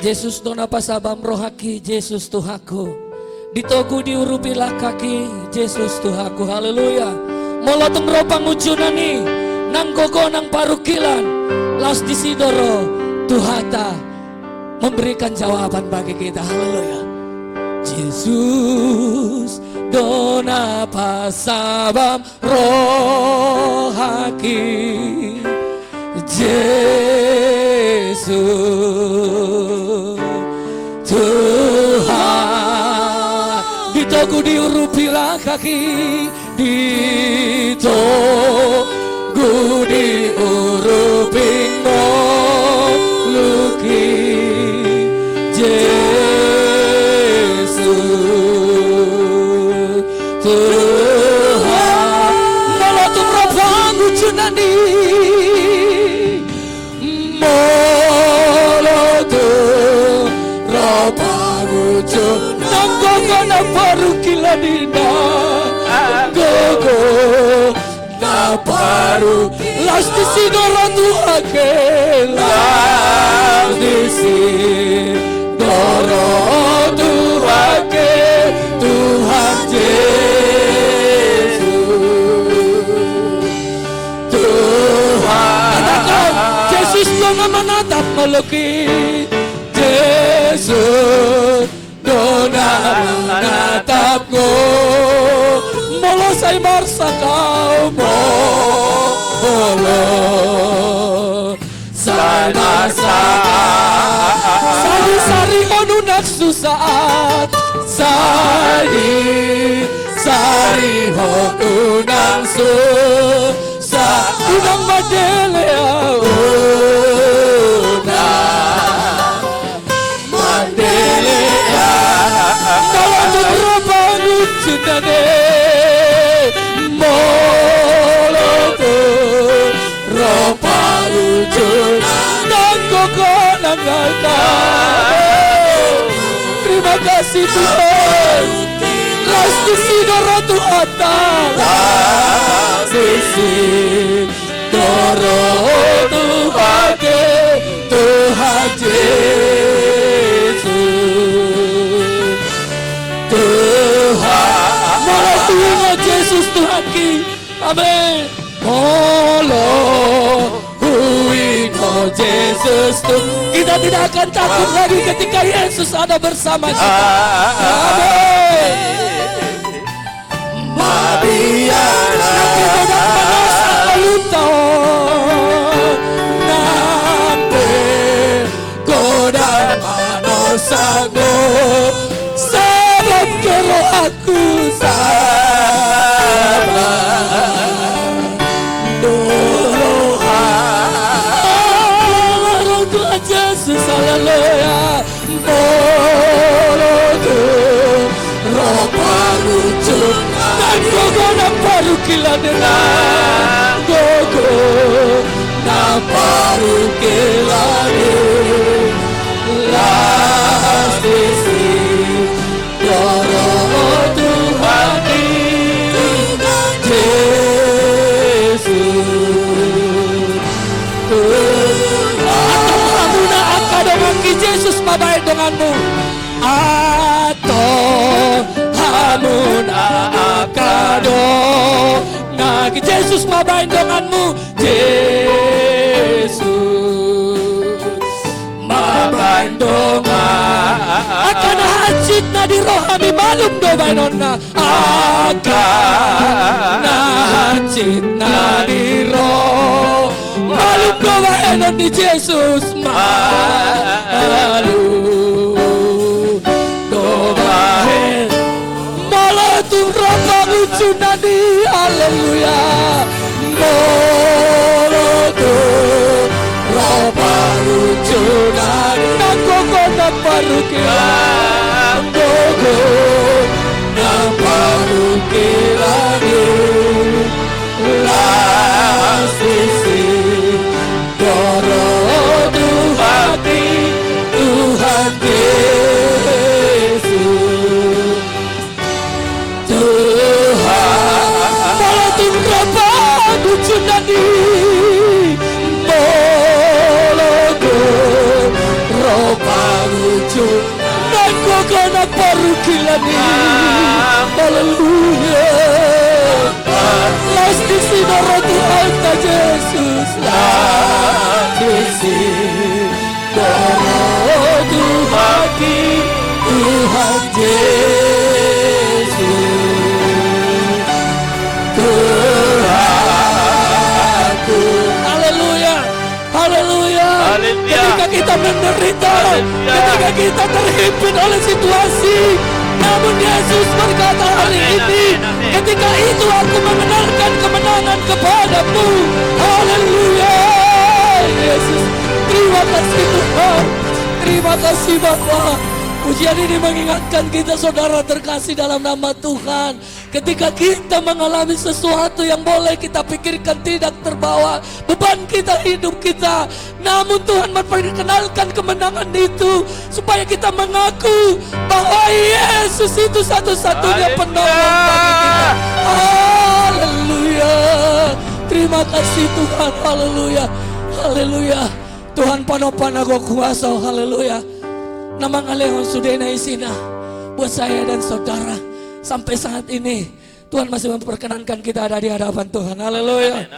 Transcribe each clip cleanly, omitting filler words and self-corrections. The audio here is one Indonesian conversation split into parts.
Jesus dona pasabam rohaki, Jesus Tuhaku. Ditogu diurupilah kaki, Jesus Tuhaku. Haleluya. Molotong ropang ujunani, nang gogo nang parukilan, las disidoro Tuhata memberikan jawaban bagi kita. Haleluya. Jesus dona pasabam rohaki, Yesus Tuhan. Ditogu diurupilah kaki, ditogu diuruping moluki, Yesus Tuhan. Molotung ropang ujunani, molotung ropang ujunani, nang gogo na parukilanina, gogo na paru, las disidoro Tuhake, las disidoro Tuhake, Tuhan Yesus Tuhan. Yesus dona menatap meluki, Yesus dona menatapku, molo say marsa kau, molo say marsa sari-sari onunak susaat, sari honunang susah, unang madelea unang madelea, molotong ropang ujunane, molotong ropang ujunane, nang gogo nang altar. Terima kasih Tuhan. Las disidoro Tuhata, las disidoro Tuhake, Tuhan Yesus Tuhan. Molo tuingo Yesus Tuhaki. Amin. Molo tuingo Yesus Tuhan. Kita tidak akan takut lagi ketika Yesus ada bersama kita. Amin. Mabiara kita manosa kaluto, nampe godang manosa go, sabab kero aku sabar doa Tuhan Yesus. Haleluya. Molotung ropang ujung, nang gogo na parukilanina, gogo na parukilanina, las disidoro Tuhani, Yesus Tuhan. Atau kamu na akademaki Yesus mabaik denganmu, atau kamu na akado nagi Yesus mabaik denganmu, Yesus mabaik dengan akan hajit na di rohani malum do bainonna, akan hajit na di roh malum do bainon di Yesus malum do bain. Molotung ropang ujunani, haleluya. Molotung ropang ujunani, nang gogo na parukilan, gogo na parukilan, las disidoro Tuhati, Tuhan Yesus Tuhan. Molotung ropang ujunani, molotung ropang pangujung nanggogono parukilani. Haleluya. Las di sinoro Tuhan Yesus, las di sinoro Tuhan Yesus, Tuhanku. Haleluya, haleluya. Ketika kita menderita, ketika kita terhimpit oleh situasi, namun Yesus berkata hari ini, ketika itu aku mengenalkan kemenangan kepadamu. Haleluya. Yesus, terima kasih Tuhan, terima kasih Bapa. Pujian ini mengingatkan kita saudara terkasih dalam nama Tuhan. Ketika kita mengalami sesuatu yang boleh kita pikirkan tidak terbawa beban kita, hidup kita, namun Tuhan memperkenalkan kemenangan itu supaya kita mengaku bahwa Yesus itu satu-satunya penolong bagi kita. Haleluya. Terima kasih Tuhan. Haleluya. Haleluya. Tuhan panopanago kuasa. Haleluya. Nama ngalehon sudena isina buat saya dan saudara. Sampai saat ini Tuhan masih memperkenankan kita ada di hadapan Tuhan. Haleluya.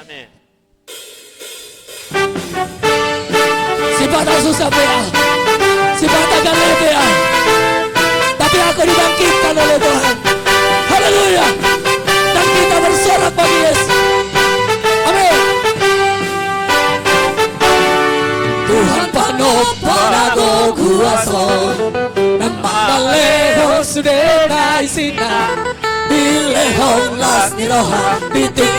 Si patah susah pea, si patah gagal pea, tapi aku dibangkitkan oleh Tuhan. Haleluya. Dan kita bersorak bagi Yesus. Amin. Tuhan panopanago kuasa, namang sudena isina, bilehon las niroha, bitik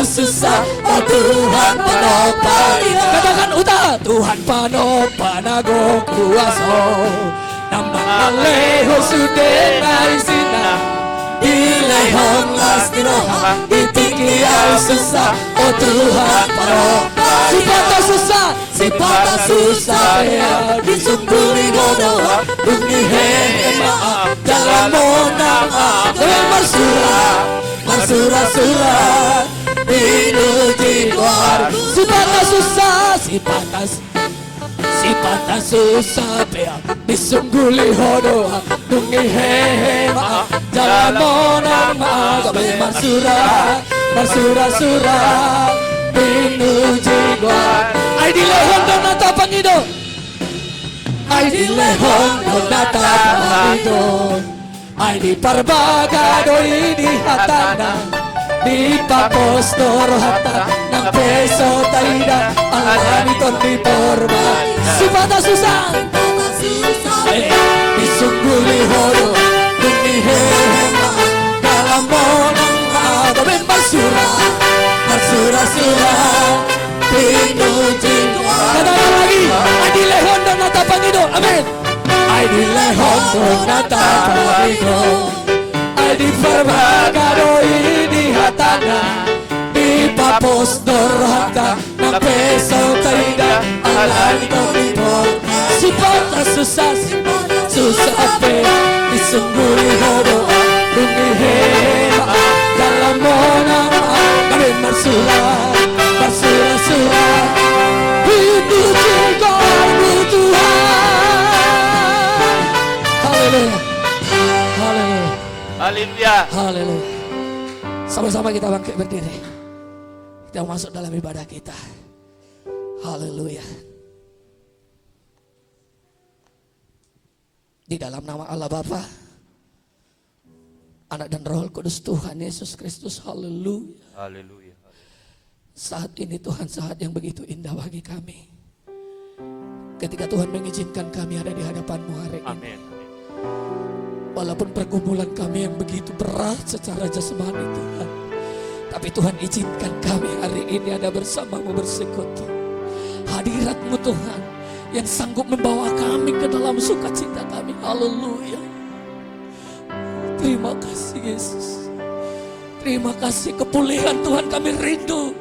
susah, oh Tuhan panopan. Katakan utara, Tuhan panopanago kuasa, namang sudena isina, bilehon las niroha, bitik susah, oh Tuhan panopan. Si patah susah ya, disumbuli godoa, bunyi maaf dalam monang marsura dinuji luar. Si patah susah ya, disungguli godoa, bunyi maaf dalam monang marsura dinuji luar. Ay di lehon donata pangido, ay di lehon donata pangido, ay di parbagado di hatana, di papostor hata ng peso taida, alamiton di porma. Si patah susah, di sungguli horo, dumihema, dalam monang agaben marsura pinuji. Katakan lagi, ay di lehon donata pangido. Amin. Ay di lehon donata pangido, ay di parbagado di hatana, di papostor hata ng peso taida, alamiton di porma. Si patah susah pe, disungguli horo, dumihema, dalam monang agaben marsura pinuji kamu Tuhan. Haleluya. Haleluya. Haleluya. Haleluya. Sama-sama kita bangkit berdiri. Kita masuk dalam ibadah kita. Haleluya. Di dalam nama Allah Bapa, Anak dan Roh Kudus Tuhan Yesus Kristus. Haleluya. Haleluya. Saat ini Tuhan, saat yang begitu indah bagi kami. Ketika Tuhan mengizinkan kami ada di hadapan-Mu hari ini. Amin. Walaupun pergumulan kami yang begitu berat secara jasmani Tuhan, tapi Tuhan izinkan kami hari ini ada bersama-Mu bersekutu. Hadirat-Mu Tuhan yang sanggup membawa kami ke dalam sukacita kami. Haleluya. Terima kasih Yesus. Terima kasih kepulihan Tuhan kami rindu.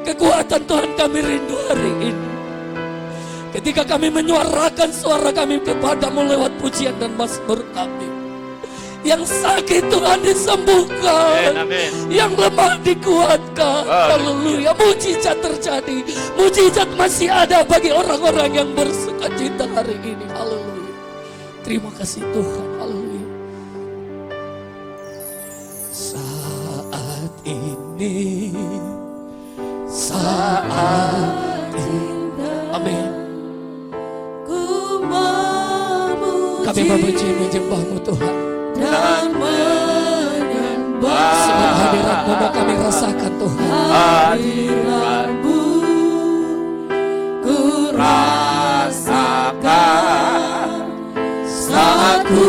Kekuatan Tuhan kami rindu hari ini. Ketika kami menyuarakan suara kami kepadamu lewat pujian dan mazmur kami, Yang sakit Tuhan disembuhkan. Yang lemah dikuatkan. Haleluya. Mujizat terjadi. Mujizat masih ada bagi orang-orang yang bersukacita hari ini. Haleluya. Terima kasih Tuhan. Haleluya. Saat ini, saat ini, amin. Kami memuji menyembah-Mu Tuhan dan menyembah. Sebab hadirat-Mu mau kami rasakan Tuhan. Hadirat-Mu ku rasakan saat ku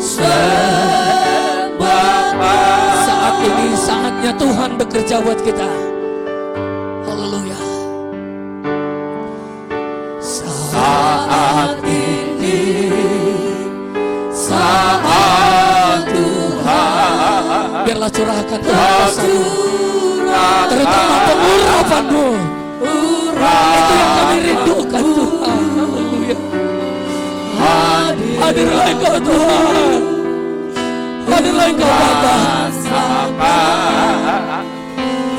sembah. Saat ini saatnya Tuhan bekerja buat kita. Haleluya. Saat ini, saat Tuhan, biarlah curahkan Tuhan kuasa-Mu, terutama pengurapan-Mu. Itu yang kami rindukan Tuhan. Haleluya. Hadirlah Engkau Tuhan. Hadirlah Engkau Bapa.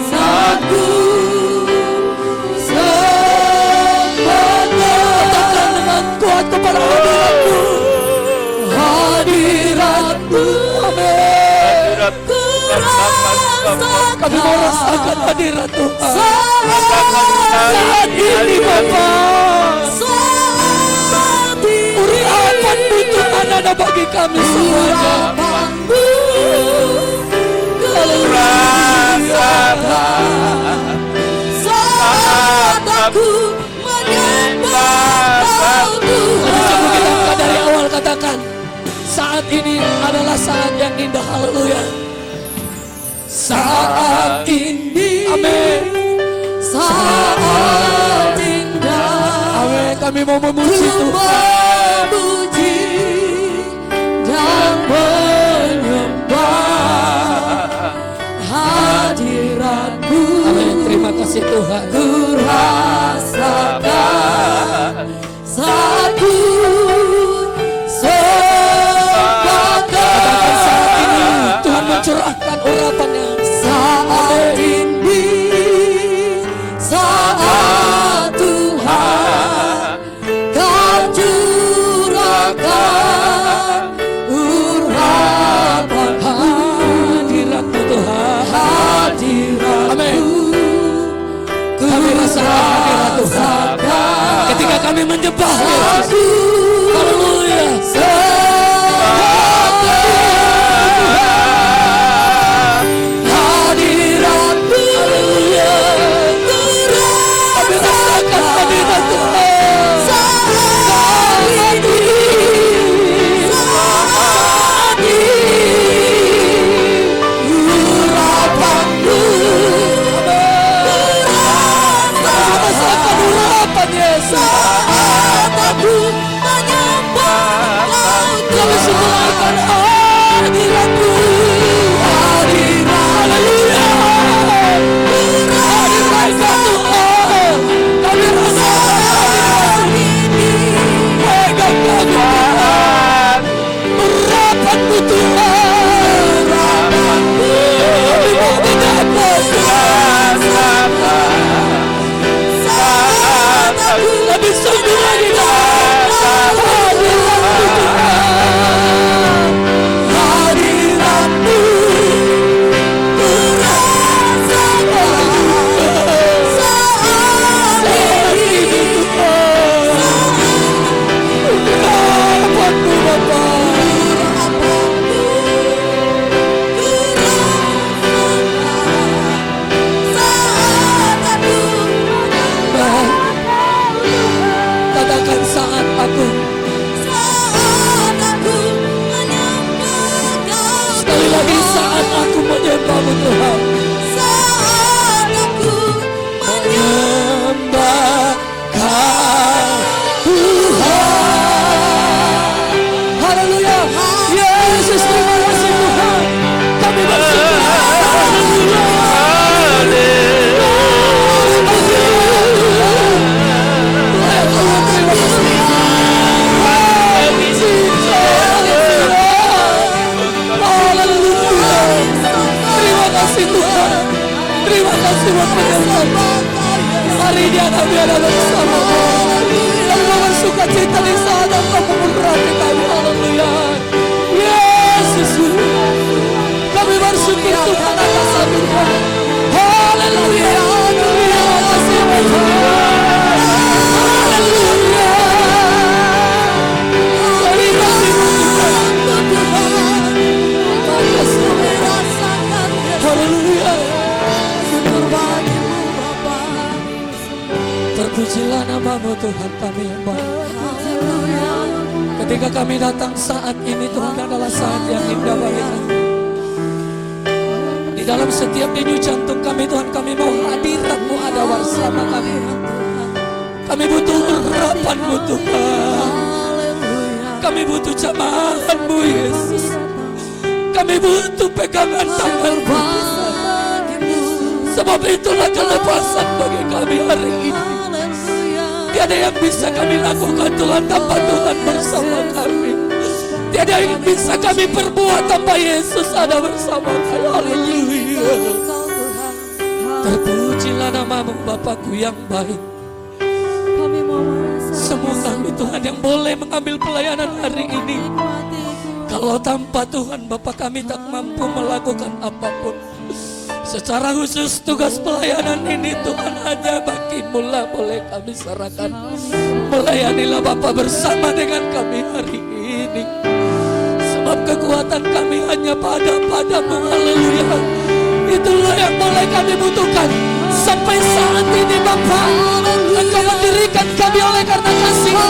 saat ku Katakan dengan kuat kepada hadirat-Mu. Hadirat-Mu. Amin. Kami mau rasakan hadirat Tuhan. Saat ini Bapa. Urapan-Mu Tuhan ada bagi kami semuanya. saat aku menyembah Jadi sebelum kita buka dari awal katakan, saat ini adalah saat yang indah. Haleluya. Saat ini, amin. saat indah. Amin. Kami mau memuji Tuhan. Memuji dan menyembah hadirat-Mu. Amin. Terima kasih Tuhan. Ku rasakan saat ku Katakan sembahkan. saat ini Tuhan mencurahkan urapan-Nya. Saat ini, saat Tuhan Kau curahkan urapan. Hadirat-Mu Tuhan. Hadirat-Mu Kami rasakan hadirat Tuhan ketika kami menyembah Yesus. Haleluya. Hadirat-Mu, Haleluya. Kami rasakan hadirat Tuhan. saat ini, saat ini, urapan-Mu, Rasakan urapan Yesus. saat aku menyembah Kau Kami sungguh Ketika kami datang saat ini, Tuhan, adalah saat yang indah bagi kami. Di dalam setiap denyut jantung kami, Tuhan, kami mau hadirat-Mu ada bersama kami. Kami butuh urapan-Mu, Tuhan. Kami butuh jamahan-Mu, Yesus. Kami butuh pegangan tangan-Mu. Sebab itulah kelepasan bagi kami hari ini. Tiada yang bisa kami lakukan, Tuhan, tanpa Tuhan bersama kami. Tiada yang bisa kami perbuat tanpa Yesus ada bersama kami. Haleluya. Terpujilah nama-Mu, Bapakku yang baik. Semua kami, Tuhan, yang boleh mengambil pelayanan hari ini. Kalau tanpa Tuhan, Bapa, kami tak mampu melakukan apapun. Secara khusus tugas pelayanan ini, Tuhan, hanya bagi-Mu lah boleh kami serahkan. Melayanilah Bapa bersama dengan kami hari ini. Sebab kekuatan kami hanya padamu. Haleluya. Itulah yang boleh kami butuhkan. Sampai saat ini, Bapa, Engkau mendirikan kami oleh karena kasih-Mu.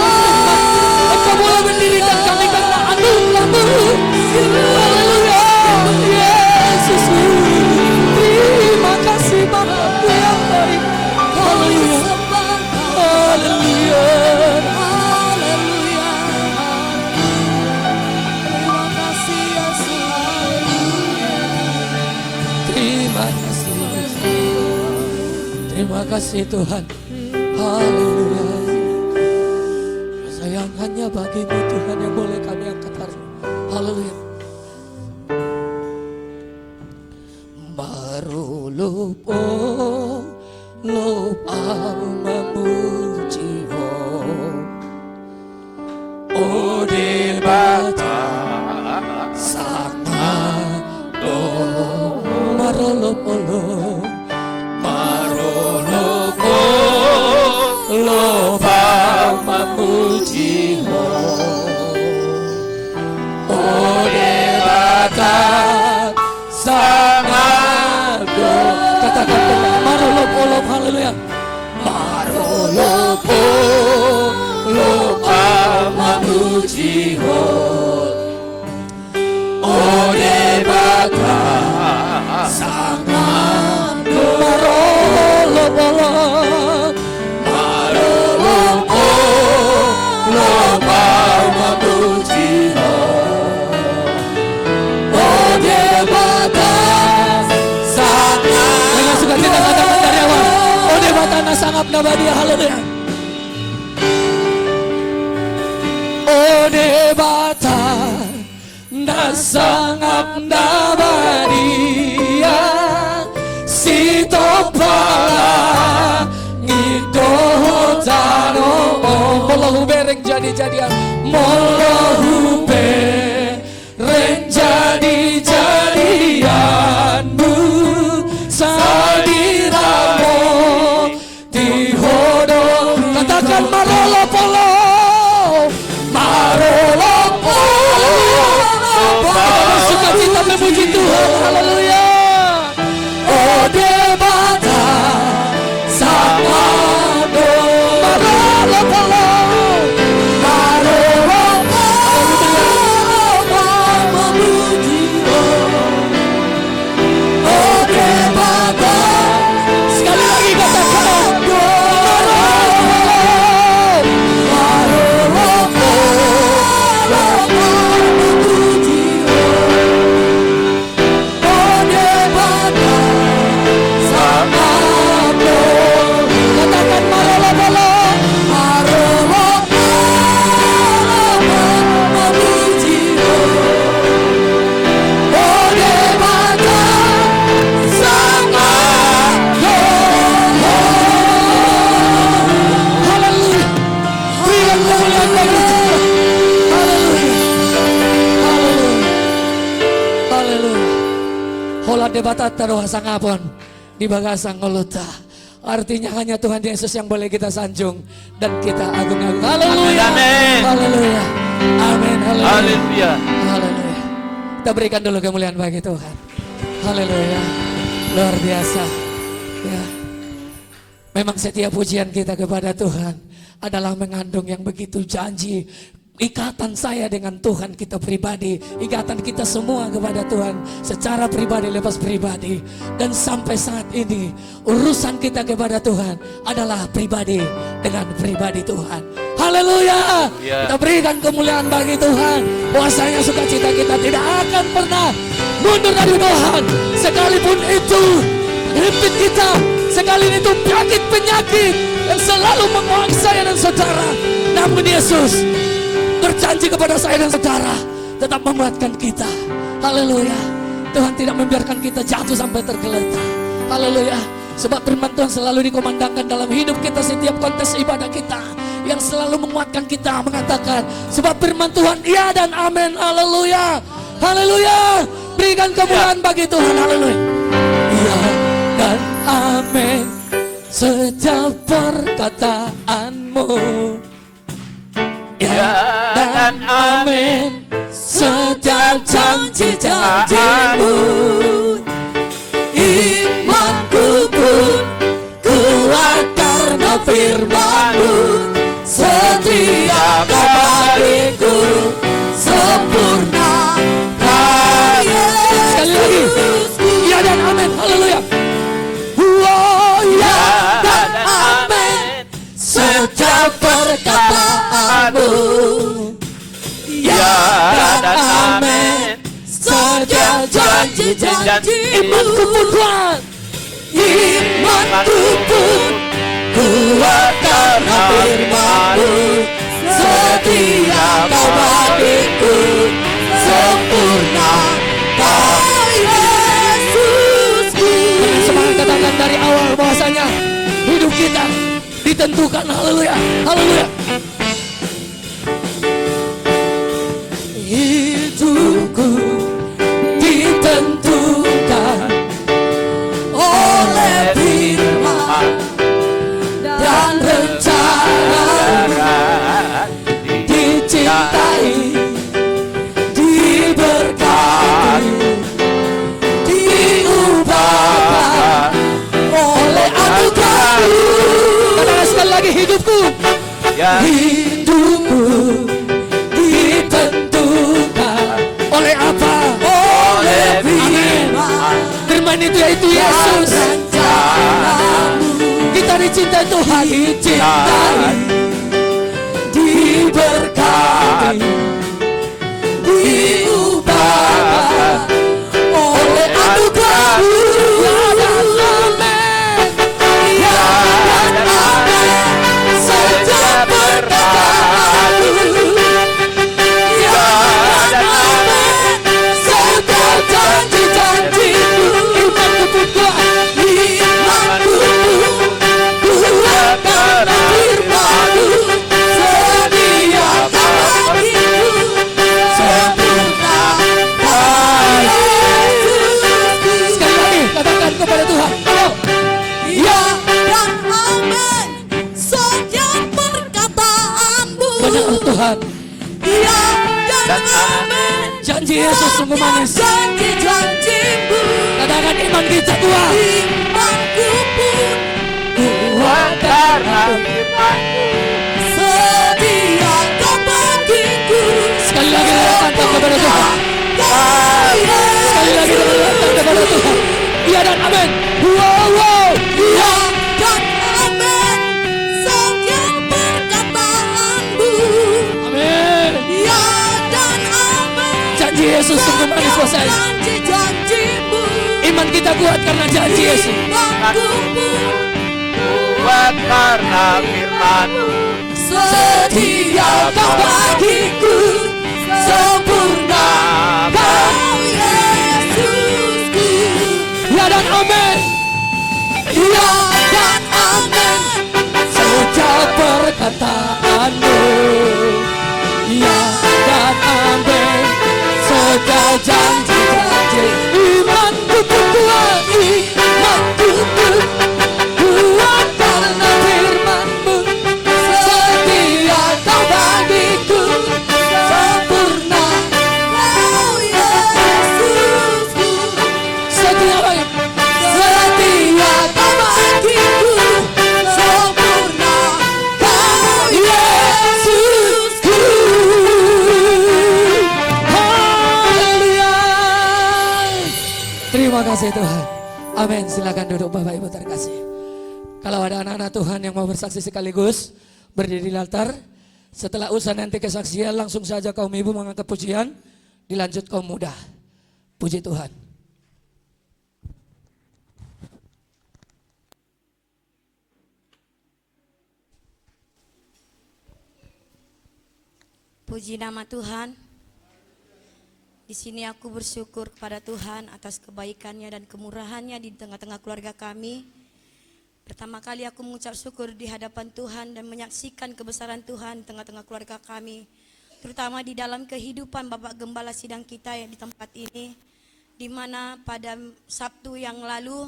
Engkau boleh mendirikan kami karena anugerah-Mu. Haleluya. Yesus, terima kasih Bapa-Ku yang baik. Haleluya. Haleluya. Terima kasih Tuhan. Haleluya. Sayang hanya bagi-Mu, Tuhan, yang boleh kami angkat hari ini. Haleluya. Marulupo lupa memuji-Mu. Oh debata sama do marulupo lupa memuji-Mu. Oh debata sangat do. Katakan marolopo, haleluya. Marolopo lupa memuji-Mu. Oh debata sangat do. Marolopo lupa memuji-Mu. Oh debata sangat. Dengan sukacita katakan dari awal. Oh debata sangat nabadia. Haleluya. Oh debata sangat nabadia. Si topala ngito tano molahu bereng jadi-jadian. Molahu bereng jadi-jadianmu. Sadiramu tihodo. Katakan marolopolo. Marolopolo. Suka kita memuji Tuhan. Haleluya. Oh debata sama do. Marolopolo. Debatata doa sangapon di bagasang ngoluta. Artinya hanya Tuhan Yesus yang boleh kita sanjung dan kita agung-agung. Haleluya. Amin. Haleluya. Amin. Haleluya. Haleluya. Kita berikan dulu kemuliaan bagi Tuhan. Haleluya. Luar biasa. Ya. Memang setiap pujian kita kepada Tuhan adalah mengandung yang begitu janji ikatan saya dengan Tuhan kita pribadi, ikatan kita semua kepada Tuhan secara pribadi lepas pribadi. Dan sampai saat ini urusan kita kepada Tuhan adalah pribadi dengan pribadi Tuhan. Haleluya. Kita berikan kemuliaan bagi Tuhan. Bahwasanya sukacita kita tidak akan pernah mundur dari Tuhan. Sekalipun itu hidup kita, sekalipun itu penyakit yang selalu menguasai saya dan saudara, namun Yesus berjanji kepada saya dan saudara tetap menguatkan kita. Haleluya. Tuhan tidak membiarkan kita jatuh sampai tergeletak. Haleluya. Sebab firman Tuhan selalu dikomandangkan dalam hidup kita, setiap kontes ibadah kita, yang selalu menguatkan kita, mengatakan sebab firman Tuhan iya dan amin. Haleluya. Haleluya. Berikan kemuliaan bagi Tuhan. Haleluya. Iya dan amin setiap perkataanmu. Ya dan amin setiap janji-janjimu. Imanku pun kuat karena firman-Mu. Setia Kau bagiku sempurna. Sekali lagi, ya dan amin. Haleluya. Oh ya dan amin setiap perkataanmu. Ya dan amin setiap janji-janji. Imanku pun kuat, imanku pun kuat karena firman-Mu. Setia Kau bagiku sempurna. Kau Yesusku. Dengan semangat katakan dari awal bahwasanya hidup kita ditentukan. Haleluya. Haleluya. Hidupku ditentukan oleh firman dan rencana. Dicintai, diberkati, diubahkan oleh anugerah-Mu. Katakan sekali lagi, hidupku, hidupku ditentukan oleh apa? Oleh firman. Firman itu yaitu Yesus. Kita dicintai Tuhan, dicintai, diberkati, diubahkan oleh anugerah-Mu. Ya dan amin, ya dan amin setiap perkataanmu. Ya dan amin setiap janji-janji-Mu. Imanku pun kuat, imanku pun kuat karena firman-Mu. Setia Kau bagiku sempurna. Sekali lagi katakan kepada Tuhan, ayo. Ya dan amin setiap perkataanmu. Benar Tuhan. Ya dan amin janji Yesus sungguh manis. Janji-janji-Mu. Katakan iman kita kuat. Imanku pun kuat karena firman-Mu. Setia Kau bagiku. Sekali lagi katakan kepada Tuhan. Sekali lagi katakan kepada Tuhan. Ya dan amin. Wow, wow. Ya dan amin setiap perkataanmu. Amin. Ya dan amin janji Yesus sungguh manis buat saya. Janji-janji-Mu. Iman kita kuat karena janji Yesus. Imanku pun kuat karena firman-Mu. Setia Kau bagiku sempurna. Kau Yesusku. Ya dan amin. Ya dan amin setiap perkataanmu. Ya dan amin setiap janji-janji. Imanku pun kuat, imanku pun kuat karena firman-Mu. Setia Kau bagiku kasih Tuhan. Amin. Silakan duduk Bapak Ibu terkasih. Kalau ada anak-anak Tuhan yang mau bersaksi sekaligus berdiri di altar. Setelah usai nanti kesaksian langsung saja kaum ibu mengangkat pujian. Dilanjut kaum muda. Puji Tuhan. Puji nama Tuhan. Di sini aku bersyukur kepada Tuhan atas kebaikannya dan kemurahannya di tengah-tengah keluarga kami. Pertama kali aku mengucap syukur di hadapan Tuhan dan menyaksikan kebesaran Tuhan di tengah-tengah keluarga kami. Terutama di dalam kehidupan Bapak Gembala sidang kita yang di tempat ini. Di mana pada Sabtu yang lalu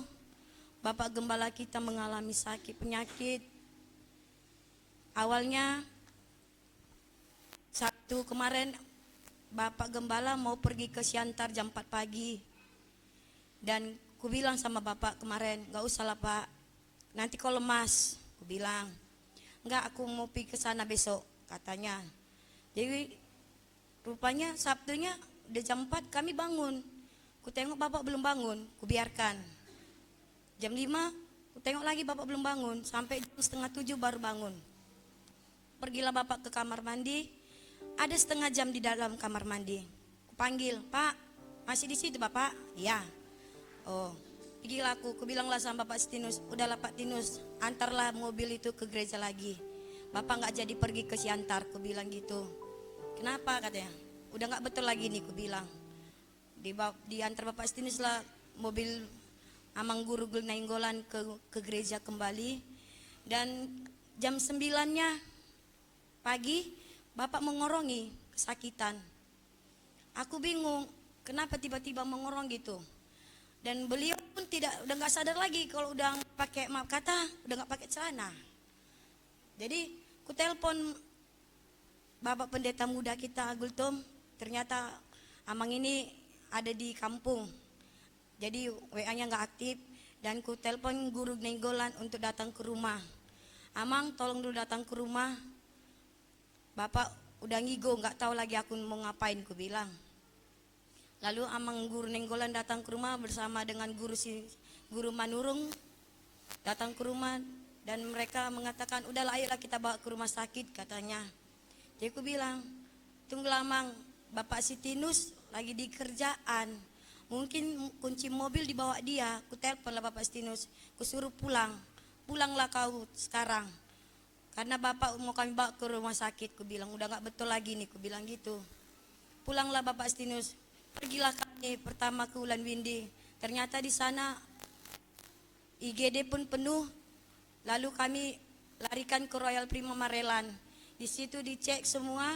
Bapak Gembala kita mengalami sakit penyakit. Awalnya Sabtu kemarin Bapak Gembala mau pergi ke Siantar jam 4 pagi. Dan ku bilang sama Bapak kemarin, gak usah lah Pak, nanti kau lemas. Ku bilang, enggak, aku mau pergi ke sana besok katanya. Jadi rupanya Sabtunya udah jam 4 kami bangun. Ku tengok Bapak belum bangun, ku biarkan. Jam 5 ku tengok lagi Bapak belum bangun, sampai jam setengah 7 baru bangun. Pergilah Bapak ke kamar mandi. Ada setengah jam di dalam kamar mandi. Kupanggil, Pak, masih di situ Bapak? Ya. Oh, pergilah aku bilanglah sama Bapak Tinus, udahlah Pak Tinus, antarlah mobil itu ke gereja lagi. Bapak nggak jadi pergi ke Siantar, ku bilang gitu. Kenapa katanya? Udah nggak betul lagi nih, ku bilang. Di antar Bapak Tinus lah mobil Amang Guru Nainggolan ke gereja kembali. Dan jam 9-nya pagi Bapak mengorongi kesakitan. Aku bingung kenapa tiba-tiba mengorong gitu. Dan beliau pun udah nggak sadar lagi kalau udah pakai, maaf kata, udah nggak pakai celana. Jadi ku telepon Bapak Pendeta Muda kita Gultom, ternyata Amang ini ada di kampung. Jadi WA-nya nggak aktif dan ku telepon Guru Nainggolan untuk datang ke rumah. Amang tolong dulu datang ke rumah. Bapak udah ngigo, nggak tahu lagi aku mau ngapain, ku bilang. Lalu Amang Guru Nainggolan datang ke rumah bersama dengan Guru Manurung datang ke rumah dan mereka mengatakan, udahlah ayolah kita bawa ke rumah sakit katanya. Jadi ku bilang, tunggulah Amang, Bapak Sitinus lagi di kerjaan. Mungkin kunci mobil dibawa dia. Ku teleponlah Bapak Sitinus, ku suruh pulang. Pulanglah kau sekarang. Karena Bapak mau kami bawa ke rumah sakit, ku bilang udah gak betul lagi nih, ku bilang gitu. Pulanglah Bapak Stinus, pergilah kami pertama ke Ulan Windi. Ternyata di sana IGD pun penuh. Lalu kami larikan ke Royal Prima Marelan. Di situ dicek semua,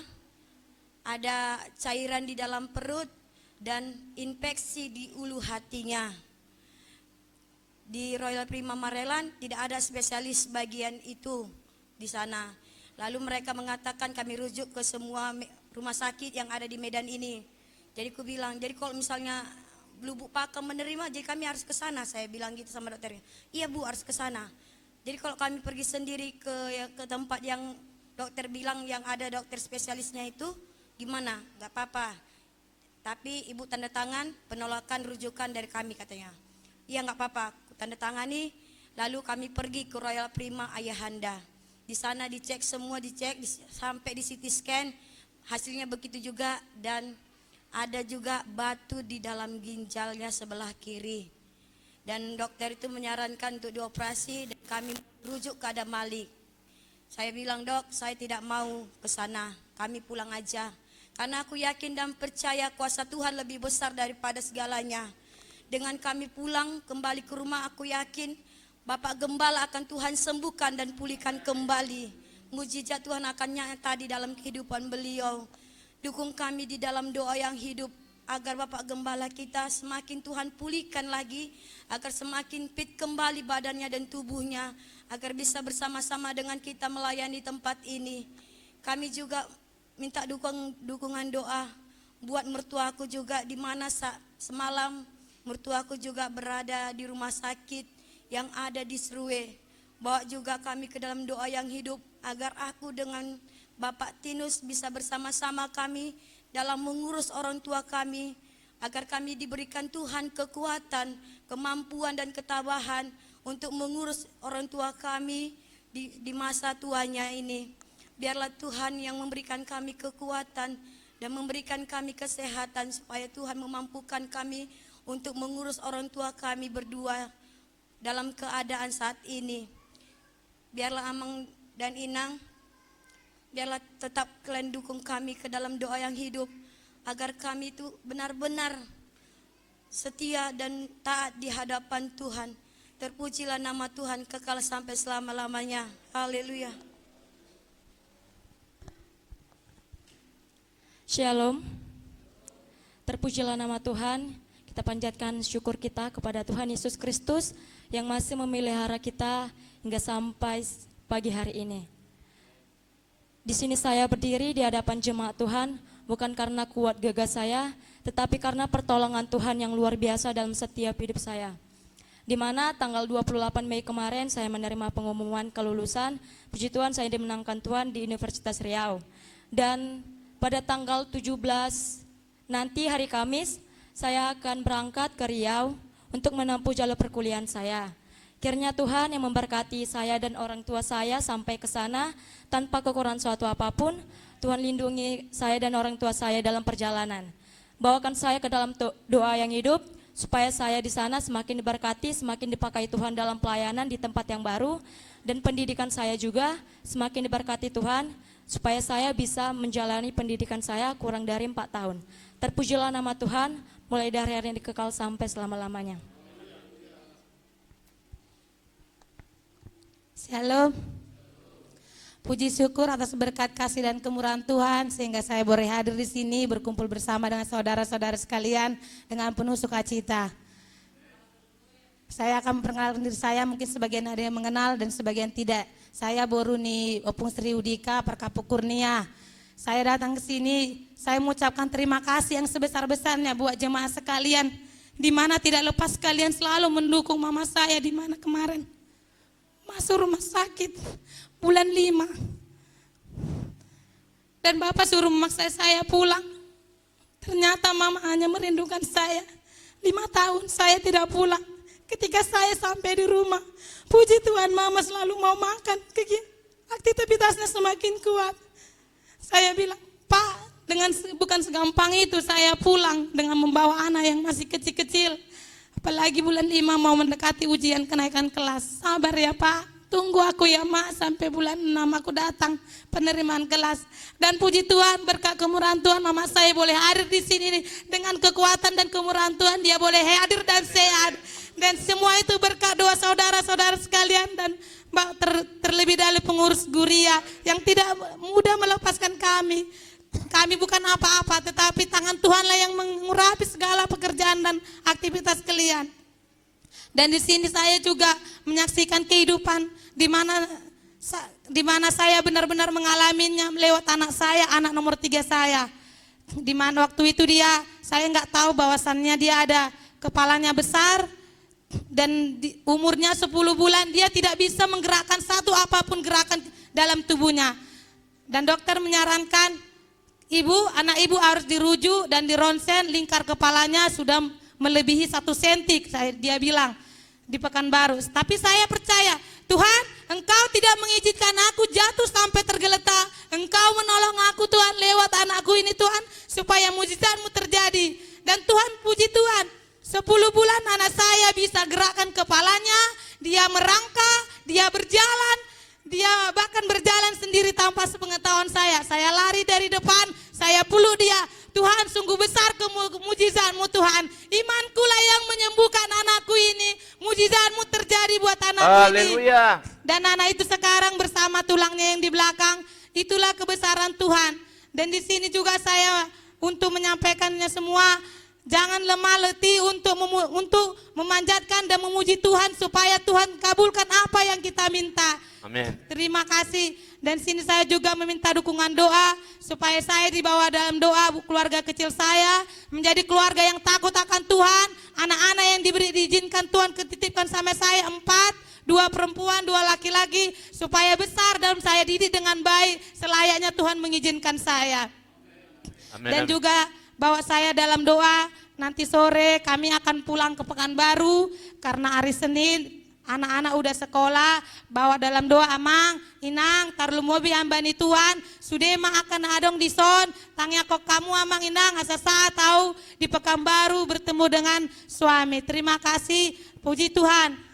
ada cairan di dalam perut dan infeksi di ulu hatinya. Di Royal Prima Marelan tidak ada spesialis bagian itu di sana. Lalu mereka mengatakan kami rujuk ke semua rumah sakit yang ada di Medan ini. Jadi ku bilang, jadi kalau misalnya Lubuk Pakam menerima, jadi kami harus ke sana. Saya bilang gitu sama dokternya. Iya Bu, harus ke sana. Jadi kalau kami pergi sendiri ke tempat yang dokter bilang yang ada dokter spesialisnya itu, gimana? Gak apa-apa. Tapi Ibu tanda tangan penolakan rujukan dari kami katanya. Iya gak apa-apa, tanda tangani. Lalu kami pergi ke Royal Prima Ayahanda. Di sana dicek semua, sampai di CT scan hasilnya begitu juga, dan ada juga batu di dalam ginjalnya sebelah kiri. Dan dokter itu menyarankan untuk dioperasi dan kami rujuk ke Adam Malik. Saya bilang, Dok, saya tidak mau ke sana, kami pulang aja. Karena aku yakin dan percaya kuasa Tuhan lebih besar daripada segalanya. Dengan kami pulang kembali ke rumah, aku yakin Bapak Gembala akan Tuhan sembuhkan dan pulihkan kembali. Mujizat Tuhan akan nyata di dalam kehidupan beliau. Dukung kami di dalam doa yang hidup agar Bapak Gembala kita semakin Tuhan pulihkan lagi, agar semakin fit kembali badannya dan tubuhnya, agar bisa bersama-sama dengan kita melayani tempat ini. Kami juga minta dukungan doa buat mertuaku juga, di mana semalam mertuaku juga berada di rumah sakit yang ada di Serue. Bawa juga kami ke dalam doa yang hidup agar aku dengan Bapak Tinus bisa bersama-sama kami dalam mengurus orang tua kami, agar kami diberikan Tuhan kekuatan kemampuan dan ketabahan untuk mengurus orang tua kami di masa tuanya ini. Biarlah Tuhan yang memberikan kami kekuatan dan memberikan kami kesehatan supaya Tuhan memampukan kami untuk mengurus orang tua kami berdua dalam keadaan saat ini. Biarlah Amang dan Inang, biarlah tetap kalian dukung kami ke dalam doa yang hidup, agar kami itu benar-benar setia dan taat di hadapan Tuhan. Terpujilah nama Tuhan kekal sampai selama-lamanya. Haleluya. Shalom. Terpujilah nama Tuhan. Kita panjatkan syukur kita kepada Tuhan Yesus Kristus yang masih memelihara kita hingga sampai pagi hari ini. Di sini saya berdiri di hadapan jemaat Tuhan bukan karena kuat gagah saya, tetapi karena pertolongan Tuhan yang luar biasa dalam setiap hidup saya. Di mana tanggal 28 Mei kemarin saya menerima pengumuman kelulusan. Puji Tuhan, saya dimenangkan Tuhan di Universitas Riau. Dan pada tanggal 17 nanti hari Kamis, saya akan berangkat ke Riau untuk menempuh jalur perkuliahan saya. Kiranya Tuhan yang memberkati saya dan orang tua saya sampai ke sana tanpa kekurangan suatu apapun. Tuhan lindungi saya dan orang tua saya dalam perjalanan. Bawakan saya ke dalam doa yang hidup, supaya saya di sana semakin diberkati, semakin dipakai Tuhan dalam pelayanan di tempat yang baru, dan pendidikan saya juga semakin diberkati Tuhan, supaya saya bisa menjalani pendidikan saya kurang dari 4 tahun. Terpujilah nama Tuhan, mulai dari hari yang dikekal sampai selama-lamanya. Shalom. Puji syukur atas berkat kasih dan kemurahan Tuhan sehingga saya boleh hadir di sini berkumpul bersama dengan saudara-saudara sekalian dengan penuh sukacita. Saya akan memperkenalkan diri saya, mungkin sebagian ada yang mengenal dan sebagian tidak. Saya Boruni Opung Sri Udika Perkapuk Kurnia. Saya datang ke sini, saya mengucapkan terima kasih yang sebesar-besarnya buat jemaah sekalian, di mana tidak lepas kalian selalu mendukung mama saya di mana kemarin masuk rumah sakit bulan 5. Dan Bapak suruh memaksa saya pulang. Ternyata mama hanya merindukan saya. 5 tahun saya tidak pulang. Ketika saya sampai di rumah, puji Tuhan mama selalu mau makan. Aktivitasnya semakin kuat. Saya bilang, Pak, bukan segampang itu saya pulang dengan membawa anak yang masih kecil-kecil. Apalagi bulan 5 mau mendekati ujian kenaikan kelas. Sabar ya Pak, tunggu aku ya Mak, sampai bulan 6 aku datang penerimaan kelas. Dan puji Tuhan, berkat kemurahan Tuhan mama saya boleh hadir di sini nih. Dengan kekuatan dan kemurahan Tuhan dia boleh hadir dan sehat. Dan semua itu berkat doa saudara-saudara sekalian dan terlebih dahulu pengurus Guria yang tidak mudah melepaskan kami. Kami bukan apa-apa, tetapi tangan Tuhanlah yang mengurapi segala pekerjaan dan aktivitas kalian. Dan di sini saya juga menyaksikan kehidupan di mana saya benar-benar mengalaminya lewat anak saya, anak nomor 3 saya. Di mana waktu itu saya nggak tahu bahwasannya dia ada kepalanya besar dan umurnya 10 bulan dia tidak bisa menggerakkan satu apapun gerakan dalam tubuhnya. Dan dokter menyarankan anak ibu harus dirujuk dan di ronsen, lingkar kepalanya sudah melebihi 1 senti, dia bilang di Pekanbaru. Tapi saya percaya, Tuhan, Engkau tidak mengizinkan aku jatuh sampai tergeletak. Engkau menolong aku Tuhan lewat anakku ini Tuhan, supaya mujizat-Mu terjadi. Dan Tuhan, puji Tuhan, 10 bulan anak saya bisa gerakan kepalanya, dia merangkak, dia berjalan, dia bahkan berjalan sendiri tanpa sepengetahuan saya. Saya lari dari depan, saya peluk dia. Tuhan, sungguh besar mujizat-Mu Tuhan. Imankulah yang menyembuhkan anakku ini. Mujizat-Mu terjadi buat anakku ini. Dan anak itu sekarang bersama tulangnya yang di belakang. Itulah kebesaran Tuhan. Dan di sini juga saya untuk menyampaikannya semua. Jangan lemah letih untuk memanjatkan dan memuji Tuhan supaya Tuhan kabulkan apa yang kita minta. Amin. Terima kasih. Dan sini saya juga meminta dukungan doa supaya saya dibawa dalam doa keluarga kecil saya menjadi keluarga yang takut akan Tuhan. Anak-anak yang diizinkan Tuhan ketitipkan sama saya 4, 2 perempuan, 2 laki-laki supaya besar dan saya didik dengan baik selayaknya Tuhan mengizinkan saya. Amin. Dan juga bawa saya dalam doa. Nanti sore kami akan pulang ke Pekanbaru karena hari Senin anak-anak udah sekolah. Bawa dalam doa amang, inang, tarlu mobi ambani Tuhan. Sudema akan adong di son. Tangnya kok kamu amang inang asa saat tahu di Pekanbaru bertemu dengan suami. Terima kasih, puji Tuhan.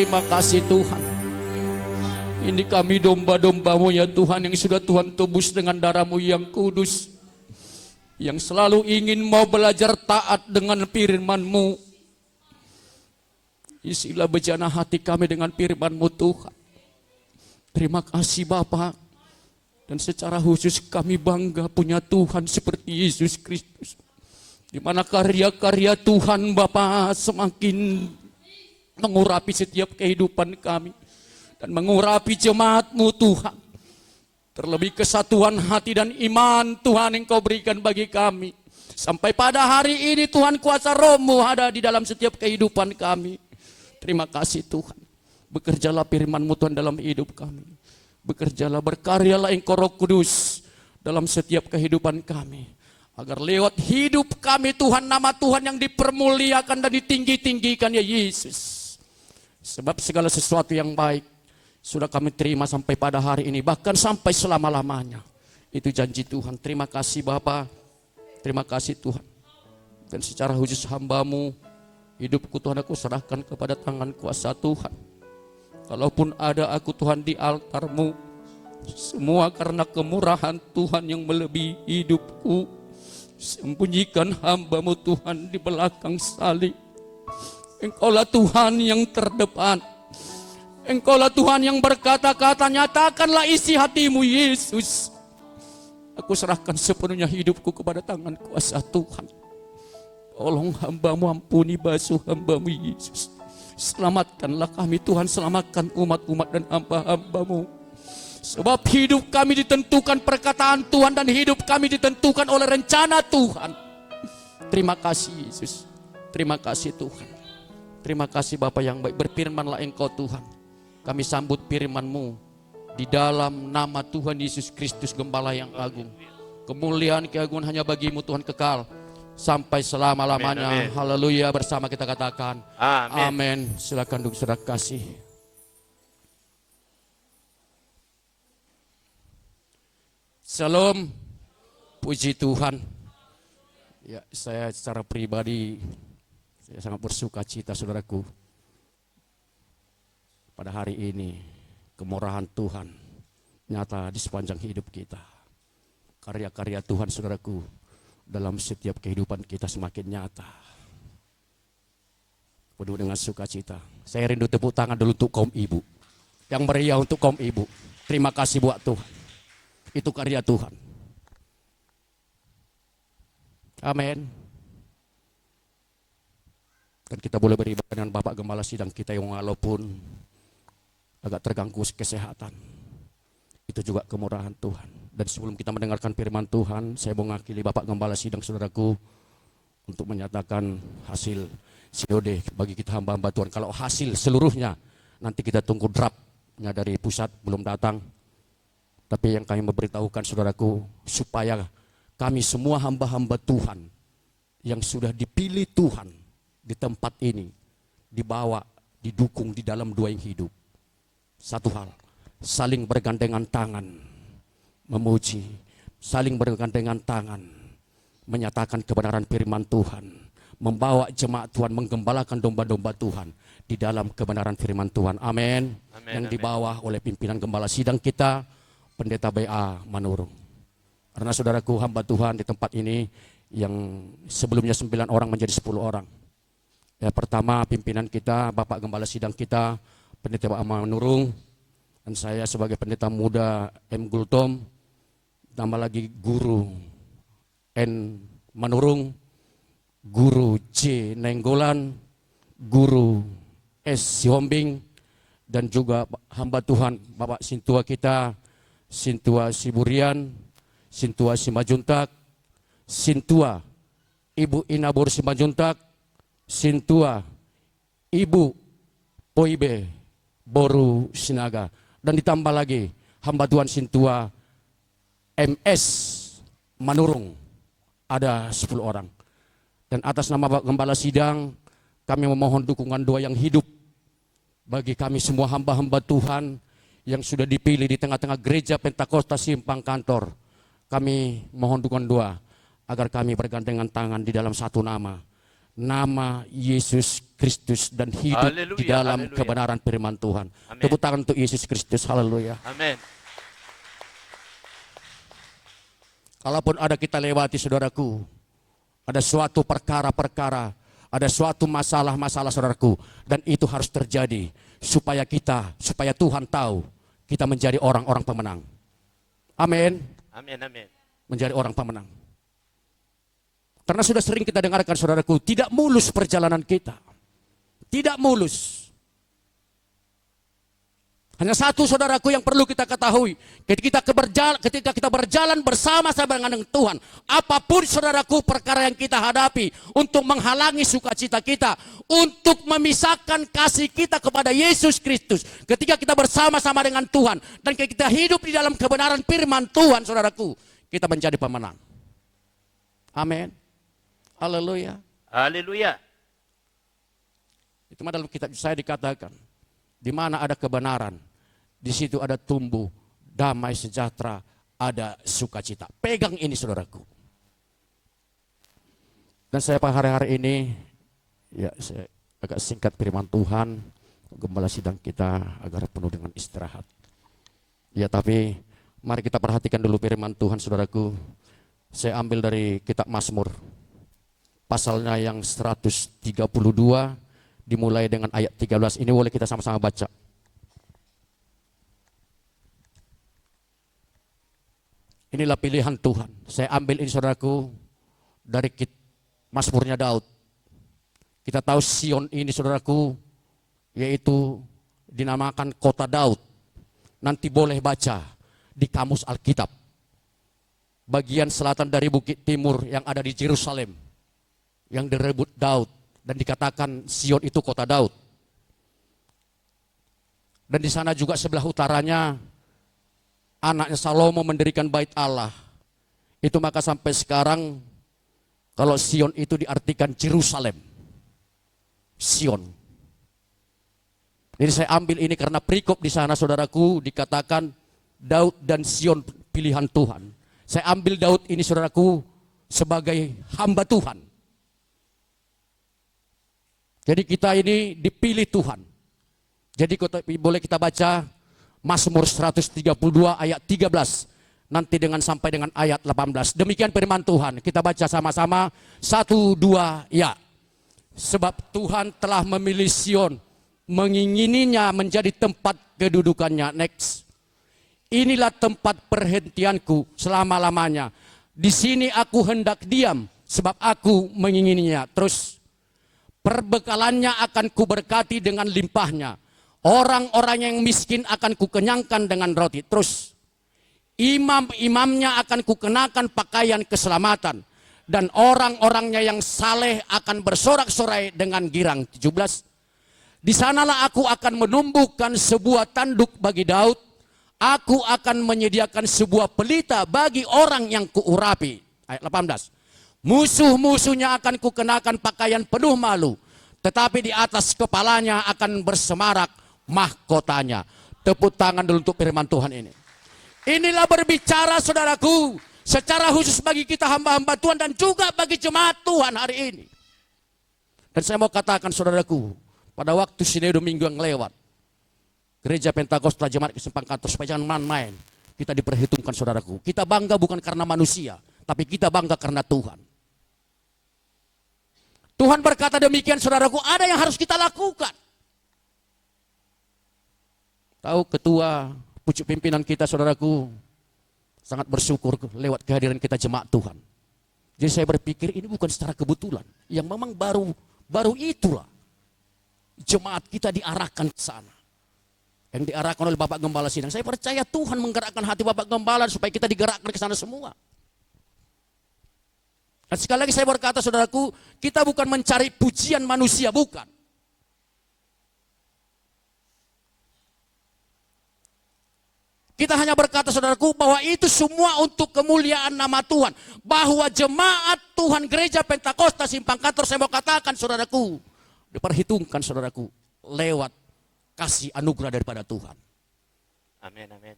Terima kasih Tuhan. Ini kami domba-dombamu ya Tuhan, yang sudah Tuhan tebus dengan darah-Mu yang kudus, yang selalu ingin mau belajar taat dengan firman-Mu. Isilah bejana hati kami dengan firman-Mu Tuhan. Terima kasih Bapa. Dan secara khusus kami bangga punya Tuhan seperti Yesus Kristus, di mana karya-karya Tuhan Bapa semakin mengurapi setiap kehidupan kami dan mengurapi jemaat-Mu Tuhan. Terlebih kesatuan hati dan iman Tuhan yang Kau berikan bagi kami. Sampai pada hari ini Tuhan, kuasa Roh-Mu ada di dalam setiap kehidupan kami. Terima kasih Tuhan. Bekerjalah firman-Mu Tuhan dalam hidup kami. Bekerjalah, berkaryalah Engkau Roh Kudus dalam setiap kehidupan kami. Agar lewat hidup kami Tuhan, nama Tuhan yang dipermuliakan dan ditinggi-tinggikan ya Yesus. Sebab segala sesuatu yang baik sudah kami terima sampai pada hari ini, bahkan sampai selama-lamanya. Itu janji Tuhan. Terima kasih Bapa. Terima kasih Tuhan. Dan secara khusus hamba-Mu, hidupku Tuhan aku serahkan kepada tangan kuasa Tuhan. Kalaupun ada aku Tuhan di altar-Mu, semua karena kemurahan Tuhan yang melebihi hidupku. Sembunyikan hamba-Mu Tuhan di belakang salib. Engkaulah Tuhan yang terdepan. Engkaulah Tuhan yang berkata-kata, nyatakanlah isi hati-Mu Yesus. Aku serahkan sepenuhnya hidupku kepada tangan kuasa Tuhan. Tolong hamba-Mu, ampuni basuh hamba-Mu Yesus. Selamatkanlah kami Tuhan, selamatkan umat-umat dan hamba-hamba-Mu. Sebab hidup kami ditentukan perkataan Tuhan dan hidup kami ditentukan oleh rencana Tuhan. Terima kasih Yesus. Terima kasih Tuhan. Terima kasih Bapa yang baik. Berfirmanlah Engkau Tuhan. Kami sambut firman-Mu di dalam nama Tuhan Yesus Kristus, Gembala yang agung. Kemuliaan keagungan hanya bagi-Mu Tuhan kekal sampai selama-lamanya. Haleluya. Bersama kita katakan amin. Silakan duduk saudara kasih. Shalom. Puji Tuhan. Ya, saya secara pribadi Saya sangat bersuka cita saudaraku. Pada hari ini kemurahan Tuhan nyata di sepanjang hidup kita. Karya-karya Tuhan saudaraku dalam setiap kehidupan kita semakin nyata. Penuh dengan sukacita. Saya rindu tepuk tangan dulu untuk kaum ibu. Yang meriah untuk kaum ibu. Terima kasih buat Tuhan. Itu karya Tuhan. Amin. Dan kita boleh beribadah dengan Bapak Gembala Sidang kita yang walaupun agak terganggu kesehatan. Itu juga kemurahan Tuhan. Dan sebelum kita mendengarkan firman Tuhan, saya mau mengakili Bapak Gembala Sidang saudaraku untuk menyatakan hasil sinode bagi kita hamba-hamba Tuhan. Kalau hasil seluruhnya, nanti kita tunggu draftnya dari pusat, belum datang. Tapi yang kami memberitahukan saudaraku, supaya kami semua hamba-hamba Tuhan yang sudah dipilih Tuhan di tempat ini, dibawa, didukung di dalam doa yang hidup. Satu hal, saling bergandengan tangan, memuji, saling bergandengan tangan, menyatakan kebenaran firman Tuhan, membawa jemaat Tuhan, menggembalakan domba-domba Tuhan di dalam kebenaran firman Tuhan. Amin. Yang dibawa oleh pimpinan gembala sidang kita, Pendeta BA Manurung. Karena saudaraku hamba Tuhan di tempat ini yang sebelumnya 9 orang menjadi 10 orang. Ya, pertama pimpinan kita, Bapak Gembala Sidang kita, Pendeta BA Manurung, dan saya sebagai pendeta muda M. Gultom, tambah lagi guru N. Manurung, guru J. Nenggolan, guru S. Sihombing, dan juga hamba Tuhan Bapak Sintua kita, Sintua Siburian, Sintua Simajuntak, Sintua Ibu Inabur Simajuntak, Sintua Ibu Poibe Boru Sinaga, dan ditambah lagi hamba Tuhan Sintua MS Manurung, ada 10 orang. Dan atas nama Bapak Gembala Sidang, kami memohon dukungan doa yang hidup bagi kami semua hamba-hamba Tuhan yang sudah dipilih di tengah-tengah gereja Pentakosta Simpang Kantor. Kami mohon dukungan doa agar kami bergandengan tangan di dalam satu nama. Nama Yesus Kristus dan hidup di dalam kebenaran firman Tuhan. Tepuk tangan untuk Yesus Kristus. Haleluya. Amin. Kalaupun ada kita lewati saudaraku, ada suatu perkara-perkara, ada suatu masalah-masalah saudaraku, dan itu harus terjadi supaya Tuhan tahu kita menjadi orang-orang pemenang. Amin. Amin, amin. Menjadi orang pemenang. Karena sudah sering kita dengarkan saudaraku, tidak mulus perjalanan kita. Tidak mulus. Hanya satu saudaraku yang perlu kita ketahui. Ketika kita berjalan bersama-sama dengan Tuhan, apapun saudaraku perkara yang kita hadapi untuk menghalangi sukacita kita, untuk memisahkan kasih kita kepada Yesus Kristus. Ketika kita bersama-sama dengan Tuhan dan kita hidup di dalam kebenaran firman Tuhan saudaraku, kita menjadi pemenang. Amin. Haleluya. Haleluya. Itu dalam kitab saya dikatakan, di mana ada kebenaran, di situ ada tumbuh damai sejahtera, ada sukacita. Pegang ini saudaraku. Dan saya pada hari-hari ini, ya saya agak singkat firman Tuhan, gembala sidang kita agar penuh dengan istirahat. Ya tapi mari kita perhatikan dulu firman Tuhan saudaraku. Saya ambil dari kitab Mazmur, pasalnya yang 132, dimulai dengan ayat 13. Ini boleh kita sama-sama baca. Inilah pilihan Tuhan. Saya ambil ini saudaraku dari Mazmurnya Daud. Kita tahu Sion ini saudaraku yaitu dinamakan kota Daud. Nanti boleh baca di kamus Alkitab. Bagian selatan dari bukit timur yang ada di Yerusalem, yang direbut Daud. Dan dikatakan Sion itu kota Daud. Dan di sana juga sebelah utaranya anaknya Salomo mendirikan bait Allah. Itu maka sampai sekarang kalau Sion itu diartikan Yerusalem. Sion. Jadi saya ambil ini karena perikop di sana saudaraku dikatakan Daud dan Sion pilihan Tuhan. Saya ambil Daud ini saudaraku sebagai hamba Tuhan. Jadi kita ini dipilih Tuhan. Jadi boleh kita baca Mazmur 132 ayat 13. Nanti sampai dengan ayat 18. Demikian firman Tuhan. Kita baca sama-sama. 1, 2, ya. Sebab Tuhan telah memilih Sion, mengingininya menjadi tempat kedudukannya. Next. Inilah tempat perhentianku selama-lamanya. Di sini aku hendak diam, sebab aku mengingininya. Terus. Perbekalannya akan kuberkati dengan limpahnya. Orang-orang yang miskin akan kukenyangkan dengan roti. Terus. Imam-imamnya akan kukenakan pakaian keselamatan. Dan orang-orangnya yang saleh akan bersorak-sorai dengan girang. 17. Di sanalah aku akan menumbuhkan sebuah tanduk bagi Daud. Aku akan menyediakan sebuah pelita bagi orang yang kuurapi. Ayat 18. Musuh-musuhnya akan kukenakan pakaian penuh malu. Tetapi di atas kepalanya akan bersemarak mahkotanya. Tepuk tangan dulu untuk firman Tuhan ini. Inilah berbicara saudaraku. Secara khusus bagi kita hamba-hamba Tuhan dan juga bagi jemaat Tuhan hari ini. Dan saya mau katakan saudaraku. Pada waktu Sinedo minggu yang lewat. Gereja Pentakosta Jemaat Simpang Kantor. Supaya jangan main-main. Kita diperhitungkan saudaraku. Kita bangga bukan karena manusia. Tapi kita bangga karena Tuhan. Tuhan berkata demikian saudaraku, ada yang harus kita lakukan. Tahu ketua, pucuk pimpinan kita saudaraku, sangat bersyukur lewat kehadiran kita jemaat Tuhan. Jadi saya berpikir ini bukan secara kebetulan. Yang memang baru itulah jemaat kita diarahkan ke sana. Yang diarahkan oleh Bapak Gembala Sidang. Saya percaya Tuhan menggerakkan hati Bapak Gembala supaya kita digerakkan ke sana semua. Dan sekali lagi saya berkata saudaraku, kita bukan mencari pujian manusia, bukan. Kita hanya berkata saudaraku bahwa itu semua untuk kemuliaan nama Tuhan. Bahwa jemaat Tuhan Gereja Pentakosta Simpang Kantor, saya mau katakan saudaraku, diperhitungkan saudaraku lewat kasih anugerah daripada Tuhan. Amin, amin.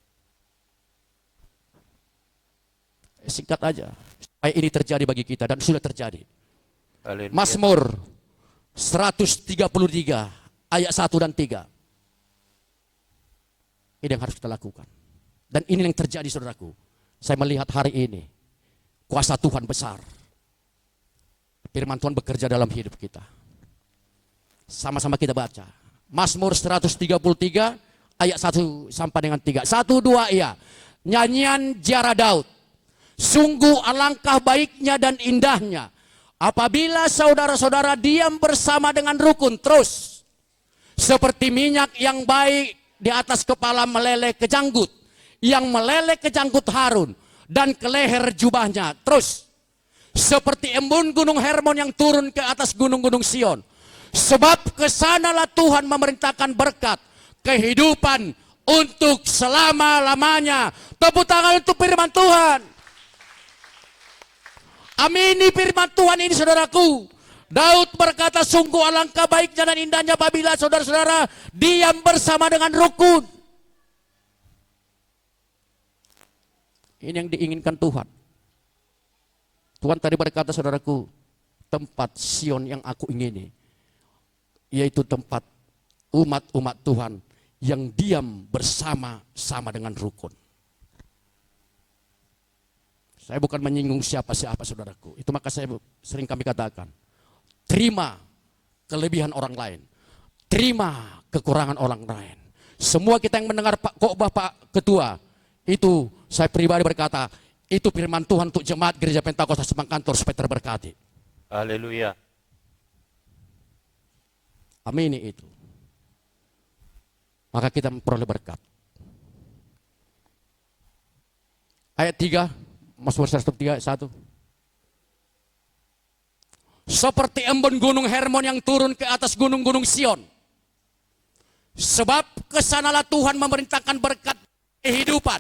Singkat aja. Supaya ini terjadi bagi kita dan sudah terjadi. Haleluya. Mazmur 133 ayat 1 dan 3. Ini yang harus kita lakukan. Dan ini yang terjadi saudaraku. Saya melihat hari ini kuasa Tuhan besar. Firman Tuhan bekerja dalam hidup kita. Sama-sama kita baca. Mazmur 133 ayat 1 sampai dengan 3. 1, 2 iya. Nyanyian Ziarah Daud. Sungguh alangkah baiknya dan indahnya apabila saudara-saudara diam bersama dengan rukun. Terus, seperti minyak yang baik di atas kepala meleleh ke janggut, yang meleleh ke janggut Harun dan ke leher jubahnya. Terus, seperti embun gunung Hermon yang turun ke atas gunung-gunung Sion. Sebab kesanalah Tuhan memerintahkan berkat, kehidupan untuk selama-lamanya. Tepuk tangan untuk firman Tuhan. Amini firman Tuhan ini saudaraku. Daud berkata sungguh alangkah baiknya dan indahnya apabila saudara-saudara diam bersama dengan rukun. Ini yang diinginkan Tuhan. Tuhan tadi berkata saudaraku, tempat Sion yang aku ingini, yaitu tempat umat-umat Tuhan yang diam bersama-sama dengan rukun. Saya bukan menyinggung siapa-siapa saudaraku. Itu maka saya sering kami katakan. Terima kelebihan orang lain. Terima kekurangan orang lain. Semua kita yang mendengar khotbah Pak Ketua. Itu saya pribadi berkata. Itu firman Tuhan untuk jemaat Gereja Pentakosta Simpang Kantor supaya terberkati. Haleluya. Amini itu. Maka kita memperoleh berkat. Ayat 3. Mazmur 103 ayat 1. Seperti embun gunung Hermon yang turun ke atas gunung-gunung Sion. Sebab kesanalah Tuhan memerintahkan berkat kehidupan.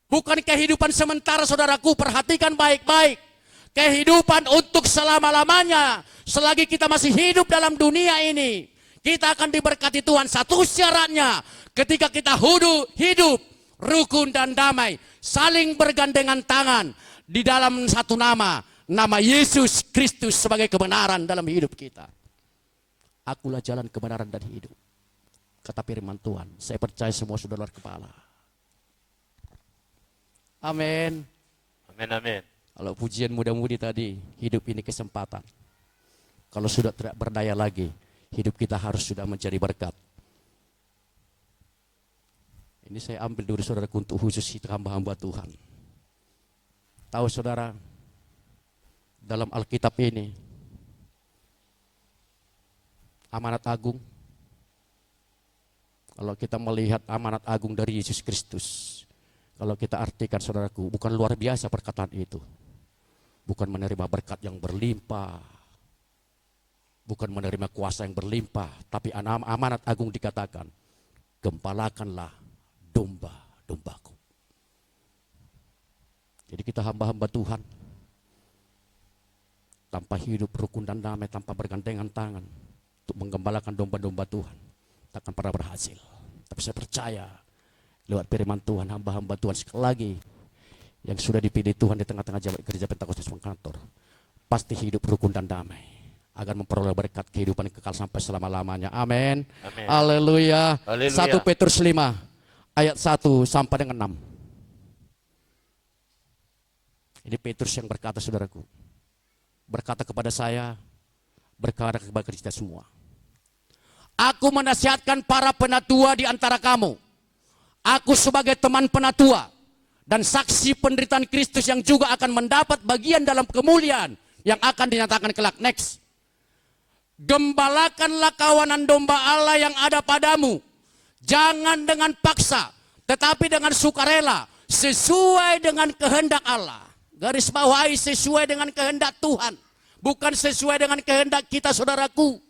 Bukan kehidupan sementara saudaraku, perhatikan baik-baik. Kehidupan untuk selama-lamanya. Selagi kita masih hidup dalam dunia ini, kita akan diberkati Tuhan. Satu syaratnya, ketika kita hidup rukun dan damai, saling bergandengan tangan di dalam satu nama Yesus Kristus sebagai kebenaran dalam hidup kita. Akulah jalan kebenaran dan hidup. Kata firman Tuhan. Saya percaya semua sudah luar kepala. Amin. Amin, amin. Kalau pujian muda-mudi tadi, hidup ini kesempatan. Kalau sudah tidak berdaya lagi, hidup kita harus sudah menjadi berkat. Ini saya ambil dari saudara untuk khusus itu hamba-hamba Tuhan. Tahu saudara, dalam Alkitab ini, amanat agung. Kalau kita melihat amanat agung dari Yesus Kristus, kalau kita artikan saudaraku, bukan luar biasa perkataan itu. Bukan menerima berkat yang berlimpah, bukan menerima kuasa yang berlimpah, tapi amanat agung dikatakan, gembalakanlah domba-dombaku. Jadi kita hamba-hamba Tuhan, tanpa hidup rukun dan damai, tanpa bergandengan tangan, untuk menggembalakan domba-domba Tuhan, tak akan pernah berhasil. Tapi saya percaya, lewat firman Tuhan, hamba-hamba Tuhan sekali lagi, yang sudah dipilih Tuhan di tengah-tengah gereja Pentakosta Kantor, pasti hidup rukun dan damai, agar memperoleh berkat kehidupan yang kekal sampai selama-lamanya. Amin. Haleluya. 1 Petrus 5 ayat 1 sampai dengan 6. Ini Petrus yang berkata, saudaraku, berkata kepada saya, berkata kepada kita semua. Aku menasihatkan para penatua di antara kamu. Aku sebagai teman penatua dan saksi penderitaan Kristus yang juga akan mendapat bagian dalam kemuliaan yang akan dinyatakan kelak. Next. Gembalakanlah kawanan domba Allah yang ada padamu. Jangan dengan paksa, tetapi dengan sukarela, sesuai dengan kehendak Allah. Garis bawahi, sesuai dengan kehendak Tuhan, bukan sesuai dengan kehendak kita, saudaraku.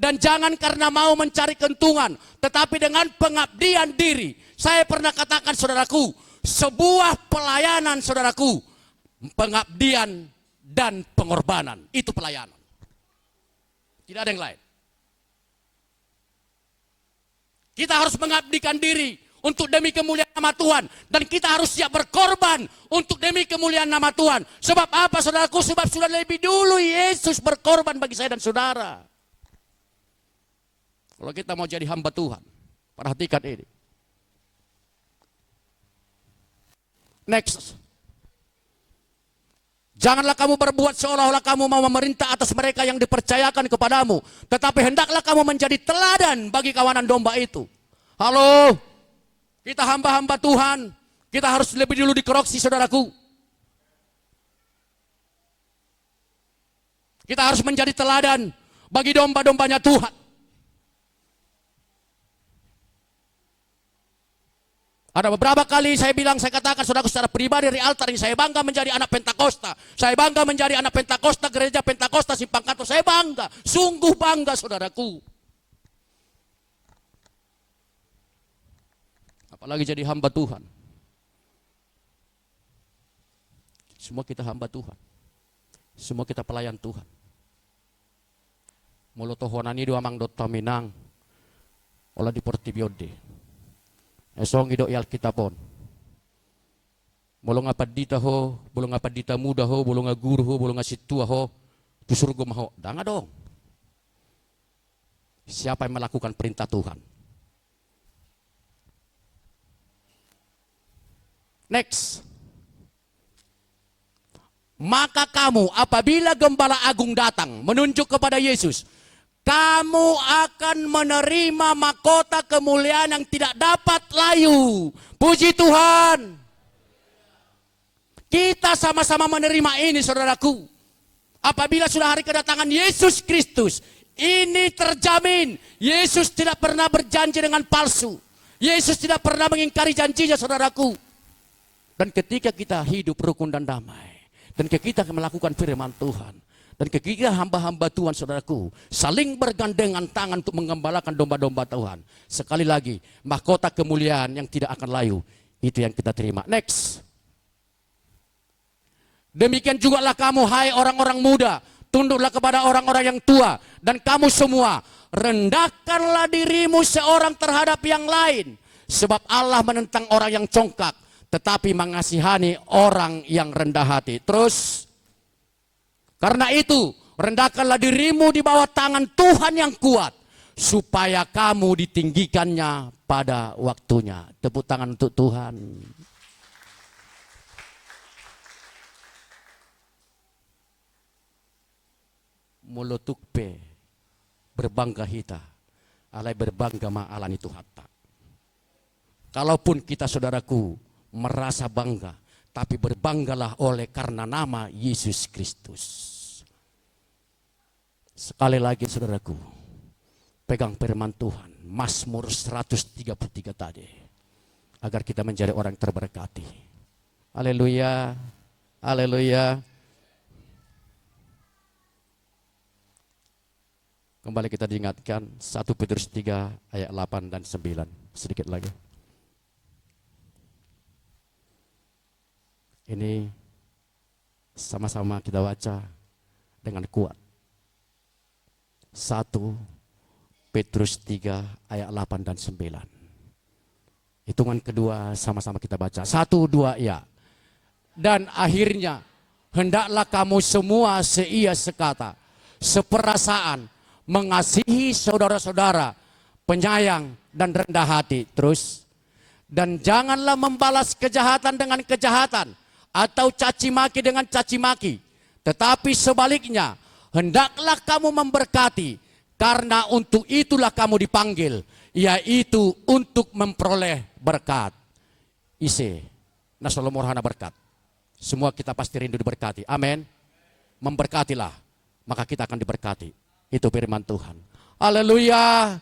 Dan jangan karena mau mencari keuntungan, tetapi dengan pengabdian diri. Saya pernah katakan, saudaraku, sebuah pelayanan, saudaraku, pengabdian dan pengorbanan, itu pelayanan. Tidak ada yang lain. Kita harus mengabdikan diri untuk demi kemuliaan nama Tuhan. Dan kita harus siap berkorban untuk demi kemuliaan nama Tuhan. Sebab apa, saudaraku? Sebab sudah lebih dulu Yesus berkorban bagi saya dan saudara. Kalau kita mau jadi hamba Tuhan, perhatikan ini. Next. Janganlah kamu berbuat seolah-olah kamu mau memerintah atas mereka yang dipercayakan kepadamu. Tetapi hendaklah kamu menjadi teladan bagi kawanan domba itu. Halo, kita hamba-hamba Tuhan, kita harus lebih dulu dikoreksi, saudaraku. Kita harus menjadi teladan bagi domba-dombanya Tuhan. Ada beberapa kali saya katakan, saudaraku, secara pribadi dari altar ini, saya bangga menjadi anak Pentakosta. Saya bangga menjadi anak Pentakosta, gereja Pentakosta Simpang Kantor. Saya bangga, sungguh bangga, saudaraku. Apalagi jadi hamba Tuhan. Semua kita hamba Tuhan. Semua kita pelayan Tuhan. Mulo tohonani do amang dot taminang. Ola di portibiode. Esong ido yal kita pon. Bolong apa dita ho, bolong apa dita muda ho, bolong guru ho, bolong situa ho, tu surga maho. Danga dong. Siapa yang melakukan perintah Tuhan? Next. Maka kamu apabila gembala agung datang menunjuk kepada Yesus, kamu akan menerima mahkota kemuliaan yang tidak dapat layu. Puji Tuhan. Kita sama-sama menerima ini, saudaraku. Apabila sudah hari kedatangan Yesus Kristus, ini terjamin. Yesus tidak pernah berjanji dengan palsu. Yesus tidak pernah mengingkari janjinya, saudaraku. Dan ketika kita hidup rukun dan damai, dan ketika kita melakukan firman Tuhan, dan ketika hamba-hamba Tuhan, saudaraku, saling bergandengan tangan untuk menggembalakan domba-domba Tuhan, sekali lagi, mahkota kemuliaan yang tidak akan layu, itu yang kita terima. Next. Demikian jugalah kamu, hai orang-orang muda, tunduklah kepada orang-orang yang tua, dan kamu semua, rendahkanlah dirimu seorang terhadap yang lain, sebab Allah menentang orang yang congkak, tetapi mengasihani orang yang rendah hati. Terus, karena itu, Rendahkanlah dirimu di bawah tangan Tuhan yang kuat, supaya kamu ditinggikannya pada waktunya. Tepuk tangan untuk Tuhan. Mulutukpe berbangga hita, alai berbangga ma'alan itu hatta. Kalaupun kita saudaraku merasa bangga, tapi berbanggalah oleh karena nama Yesus Kristus. Sekali lagi saudaraku, pegang firman Tuhan, Mazmur 133 tadi, agar kita menjadi orang terberkati. Haleluya, haleluya. Kembali kita diingatkan 1 Petrus 3 ayat 8 dan 9. Sedikit lagi. Ini sama-sama kita baca dengan kuat. 1 Petrus 3 ayat 8 dan 9. Hitungan kedua sama-sama kita baca. 1, 2 ya. Dan akhirnya hendaklah kamu semua seia sekata, seperasaan, mengasihi saudara-saudara, penyayang dan rendah hati. Terus, dan janganlah membalas kejahatan dengan kejahatan, atau caci maki dengan caci maki, tetapi sebaliknya hendaklah kamu memberkati, karena untuk itulah kamu dipanggil, yaitu untuk memperoleh berkat. Ise, nasolomorhana berkat. Semua kita pasti rindu diberkati. Amin. Memberkatilah, maka kita akan diberkati. Itu firman Tuhan. Haleluya.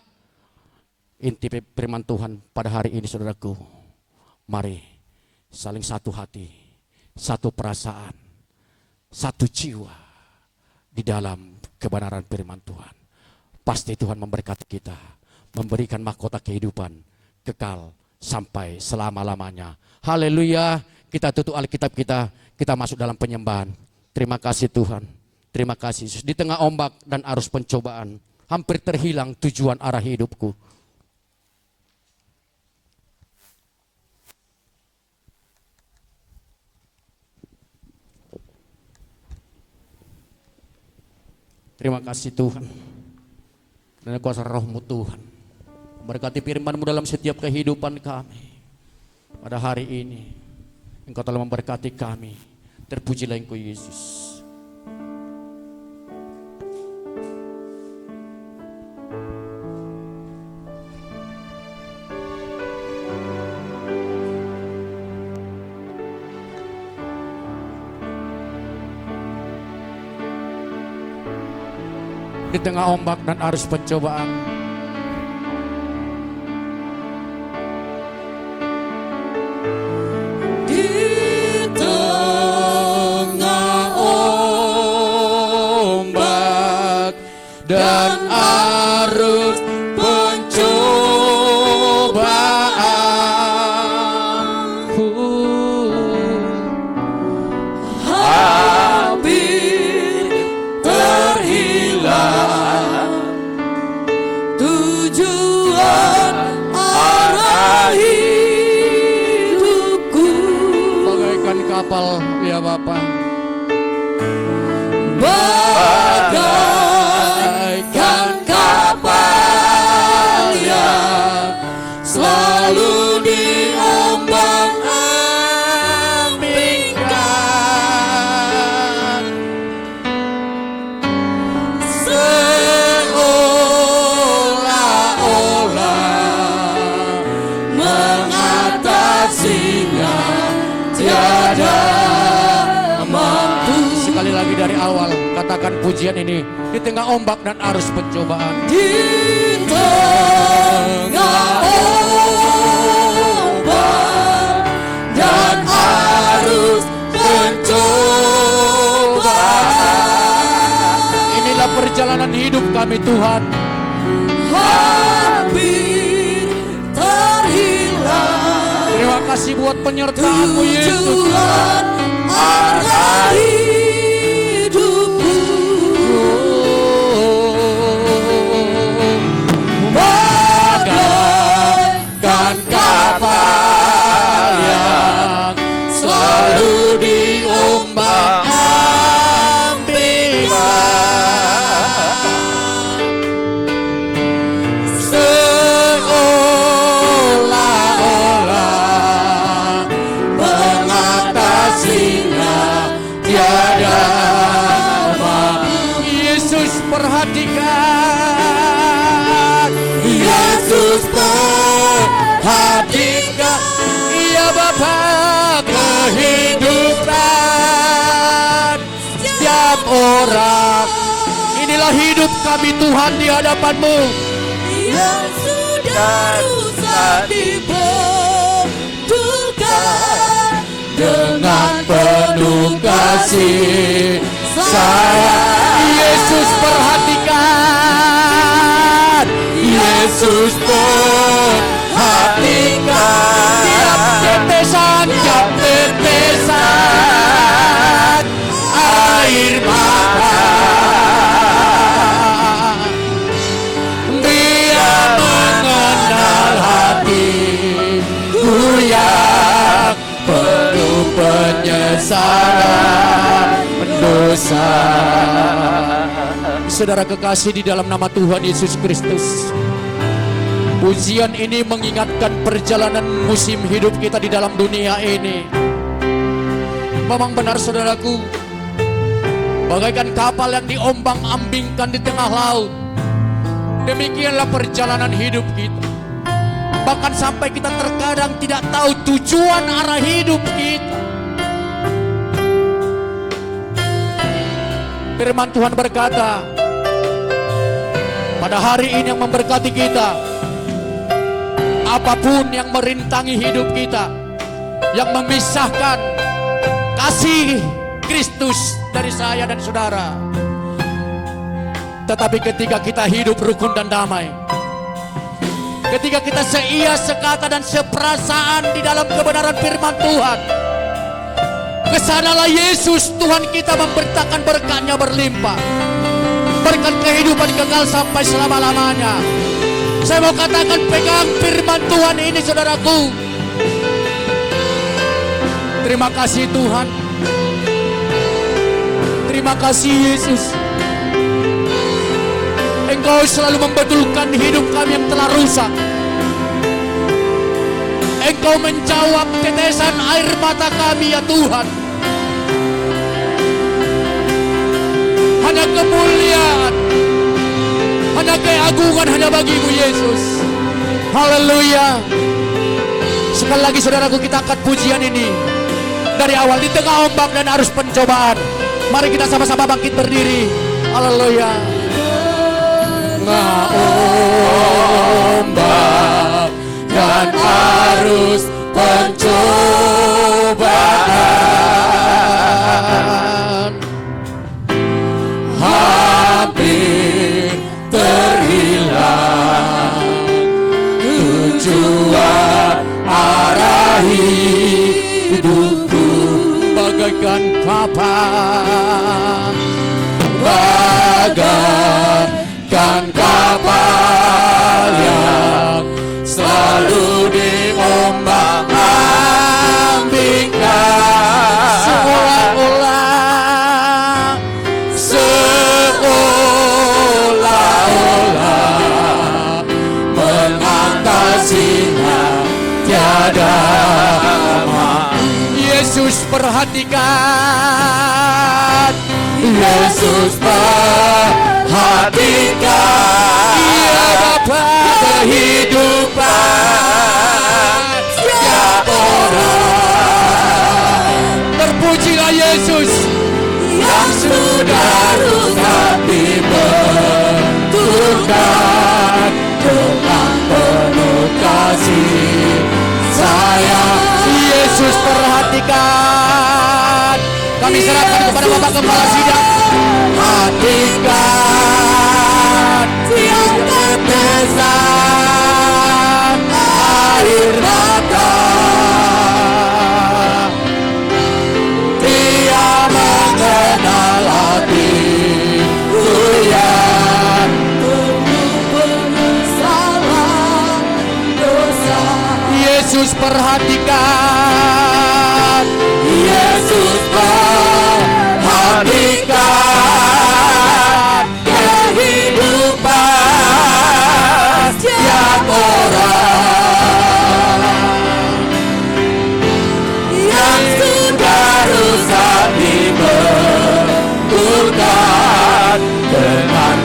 Inti firman Tuhan pada hari ini saudaraku, mari saling satu hati, satu perasaan, satu jiwa di dalam kebenaran firman Tuhan. Pasti Tuhan memberkati kita, memberikan mahkota kehidupan kekal sampai selama-lamanya. Haleluya. Kita tutup Alkitab kita masuk dalam penyembahan. Terima kasih Tuhan. Terima kasih Yesus. Di tengah ombak dan arus pencobaan, hampir terhilang tujuan arah hidupku. Terima kasih Tuhan. Dan kuasa rohmu Tuhan, berkati firman-Mu dalam setiap kehidupan kami. Pada hari ini Engkau telah memberkati kami. Terpujilah Engkau Yesus. Di tengah ombak dan arus pencobaan, Di tengah ombak dan arus pencobaan, hampir terhilang tujuan arah hidupku. bagaikan kapal ya Bapa, Bagaikan kapal yang selalu diombang-ambingkan, seolah-olah mengatasinya tiada mampu. sekali lagi dari awal katakan pujian ini. Di tengah ombak dan arus pencobaan, Di tengah ombak dan arus pencobaan, inilah perjalanan hidup kami Tuhan. hampir terhilang Terima kasih buat penyertaan-Mu Yesus. tujuan arah hidupku. Bagaikan kapal yang selalu diombang-ambingkan, perhatikan, Yesus perhatikan, iya Bapa, kehidupan setiap orang. Inilah hidup kami Tuhan di hadapan-Mu. yang sudah rusak dibetulkan Dengan penuh kasih sayang, Yesus perhatikan, Yesus perhatikan tiap tetesan air mata. Dia mengenal hatiku yang penuh penyesalan dosa. Saudara kekasih di dalam nama Tuhan Yesus Kristus, pujian ini mengingatkan perjalanan musim hidup kita di dalam dunia ini. Memang benar saudaraku, bagaikan kapal yang diombang-ambingkan di tengah laut, demikianlah perjalanan hidup kita. Bahkan sampai kita terkadang tidak tahu tujuan arah hidup kita. Firman Tuhan berkata, pada hari ini yang memberkati kita, apapun yang merintangi hidup kita, yang memisahkan kasih Kristus dari saya dan saudara, tetapi ketika kita hidup rukun dan damai, ketika kita seia, sekata dan seperasaan di dalam kebenaran firman Tuhan, kesanalah Yesus Tuhan kita memberitakan berkat-Nya berlimpah, berkat kehidupan kekal sampai selama-lamanya. Saya mau katakan, pegang firman Tuhan ini saudaraku. Terima kasih Tuhan, terima kasih Yesus. Engkau selalu membetulkan hidup kami yang telah rusak. Engkau menjawab tetesan air mata kami ya Tuhan. Hanya kemuliaan, hanya keagungan hanya bagi-Mu Yesus. Haleluya. Sekali lagi saudaraku, kita angkat pujian ini dari awal di tengah ombak dan arus pencobaan. Mari kita sama-sama bangkit berdiri. Haleluya. Ombak dan arus pencobaan hampir terhilang tujuan arah hidupku, bagaikan kapal, bagaikan kapal yang selalu diombang-ambingkan, seolah-olah mengatasinya tiada. Yesus perhatikan, Yesus perhatikan, Dia dapat kehidupan setiap orang. Terpujilah Yesus yang sudah rusak dibetulkan dengan penuh kasih sayang. Yesus perhatikan, kami serahkan kepada Bapak Gembala Sidang. Perhatikan tiap tetesan air mata, Dia mengenal hatiku yang penuh penyesalan dosa. Yesus perhatikan, Yesus perhatikan kehidupan setiap orang yang sudah rusak dibetulkan dengan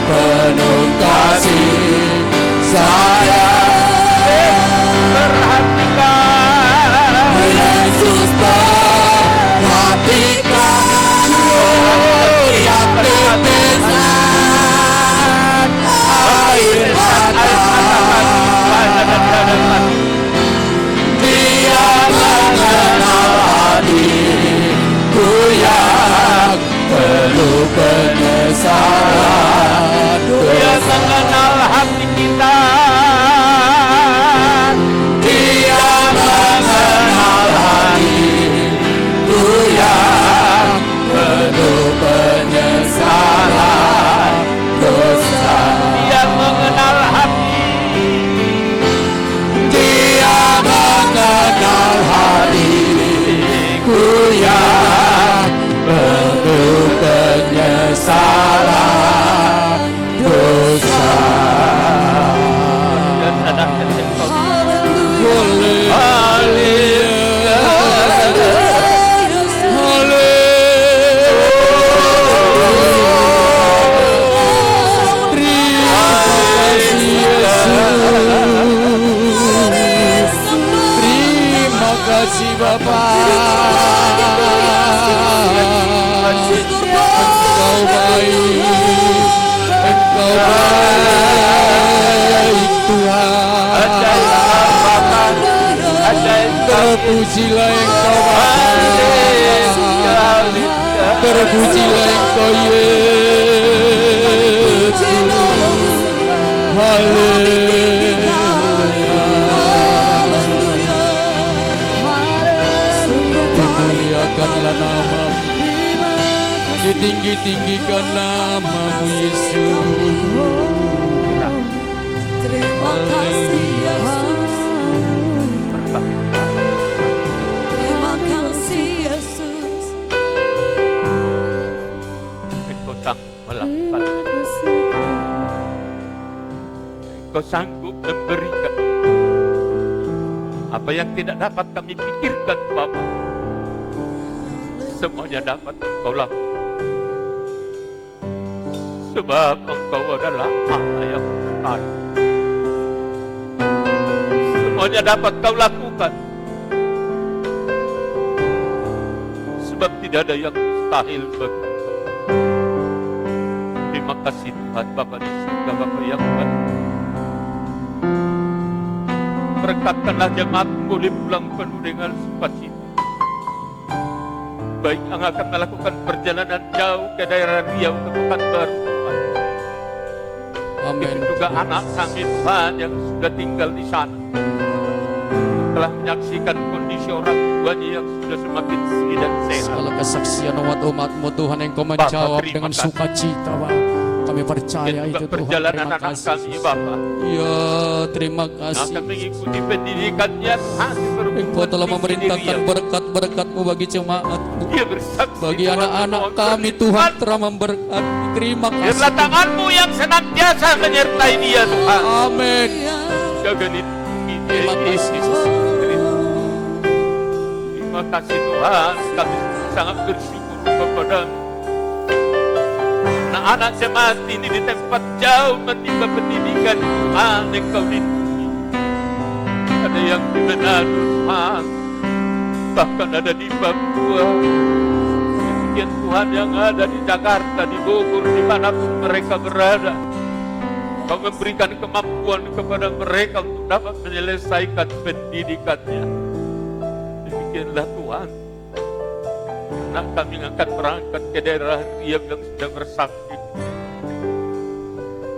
Terpujilah Engkau Yesus. Haleluya. Dimuliakanlah nama-Mu, ditinggi-tinggikan nama-Mu Yesus. Terima kasih Yesus. Terima kasih Yesus. Engkau sanggup melakukan, Engkau sanggup memberikan apa yang tidak dapat kami pikirkan, Bapa. Semuanya dapat Engkau lakukan, sebab Engkau adalah Allah yang baik. Semuanya dapat Kau lakukan, sebab tidak ada yang mustahil bagi. Terima kasih Tuhan Bapa di surga, Bapa yang baik. Berkatkanlah jemaat-Mu boleh pulang penuh dengan sukacita. Baik yang akan melakukan perjalanan jauh ke daerah Riau, ke Pekanbaru, Tuhan. Amin. Juga anak kami Tuhan yang sudah tinggal di sana, telah menyaksikan kondisi orang tuanya yang sudah semakin sini dan sehat. Segala kesaksian umat-umat-Mu Tuhan yang Kau menjawab dengan sukacita, Bapa. Kami percaya Dan juga itu Tuhan. perjalanan Terima anak kasih. kami Bapa, Ya, terima kasih. akan mengikuti pendidikannya Tuhan di perguruan Engkau telah tinggi memerintahkan Riau. berkat-berkat-Mu bagi jemaat-Mu. Dia bersaksi Bagi Tuhan, anak-anak mohon kami berlipat. Tuhan telah memberkati. Terima kasih. Biarlah tangan-Mu yang senantiasa menyertai dia Tuhan. Amin. Jaga lindungi dia, Terima kasih. Yesus Kristus. Terima kasih Tuhan, kami sangat bersyukur kepada-Mu. Anak-anak jemaat ini di tempat jauh menimba pendidikan Tuhan, Engkau lindungi. Ada yang di Manado Tuhan, bahkan ada di Papua. Demikian Tuhan yang ada di Jakarta, di Bogor, dimanapun mereka berada. Kau memberikan kemampuan kepada mereka untuk dapat menyelesaikan pendidikannya. Demikianlah Tuhan. Anak kami akan berangkat ke daerah Riau yang sudah bersaksi.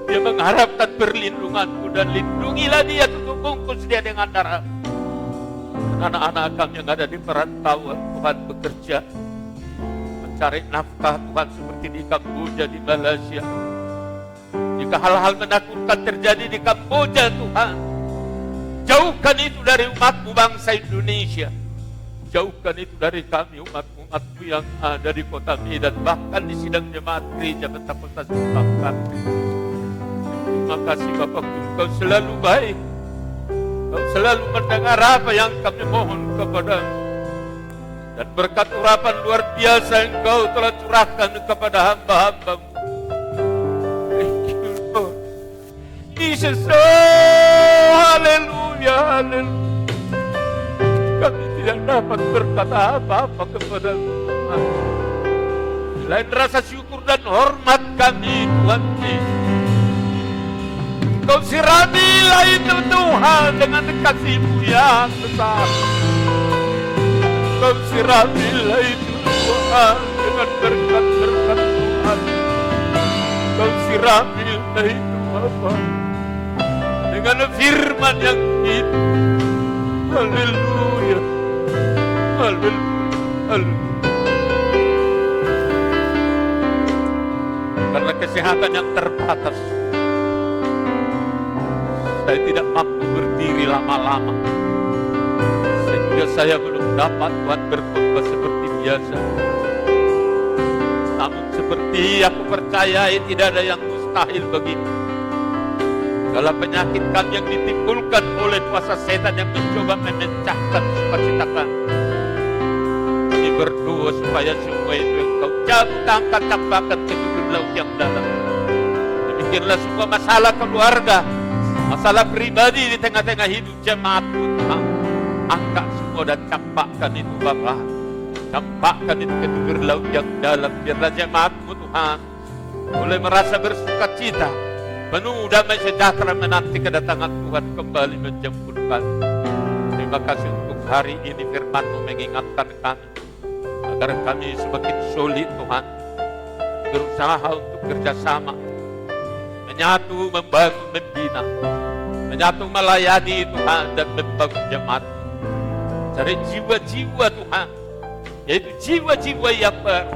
Dia mengharapkan perlindungan-Mu dan lindungilah dia, tutup bungkus dia dengan darah. Anak-anak kami yang ada di perantauan Tuhan bekerja, mencari nafkah Tuhan seperti di Kamboja, di Malaysia. Jika hal-hal menakutkan terjadi di Kamboja Tuhan, jauhkan itu dari umat-Mu bangsa Indonesia. Jauhkan itu dari kami umat-umat-Mu yang ada di kota Medan, bahkan di sidang jemaat gereja Pentakosta Sulawesi. Terima kasih Bapak, Engkau selalu baik. Engkau selalu mendengar apa yang kami mohon kepada-Mu. Dan berkat urapan luar biasa Engkau telah curahkan kepada hamba-hamba-Mu. Thank you Lord Jesus. Oh, haleluya, haleluya. Kami tidak dapat berkata apa-apa kepada-Mu Tuhan, selain rasa syukur dan hormat kami Tuhan Yesus. Kau siramilah itu Tuhan dengan kasih-Mu yang besar. Kau siramilah itu Tuhan dengan berkat-berkat Tuhan. Kau siramilah itu Bapa dengan firman yang hidup. Haleluya, haleluya, haleluya. Karena kesehatan yang terbatas, saya tidak mampu berdiri lama-lama, sehingga saya belum dapat Tuhan berkhotbah seperti biasa. Namun seperti aku percayai, tidak ada yang mustahil bagimu. Segala penyakit kami yang ditimbulkan oleh kuasa setan yang mencoba memecahkan sukacita kami, kami berdoa supaya semua itu Engkau cabut, angkat, campakkan ke bibir laut yang dalam. Demikianlah semua masalah keluarga, masalah pribadi di tengah-tengah hidup jemaat-Mu Tuhan, angkat semua dan campakkan itu Bapa. Campakkan itu ke bibir laut yang dalam. Biarlah jemaat-Mu Tuhan boleh merasa bersukacita, penuh damai sejahtera menanti kedatangan Tuhan kembali menjemput kami. Terima kasih untuk hari ini firman-Mu mengingatkan kami agar kami semakin solid Tuhan, berusaha untuk kerjasama, menyatu, membangun, membina, menyatu, melayani Tuhan, dan membangun jemaat. Cari jiwa-jiwa Tuhan, yaitu jiwa-jiwa yang baru,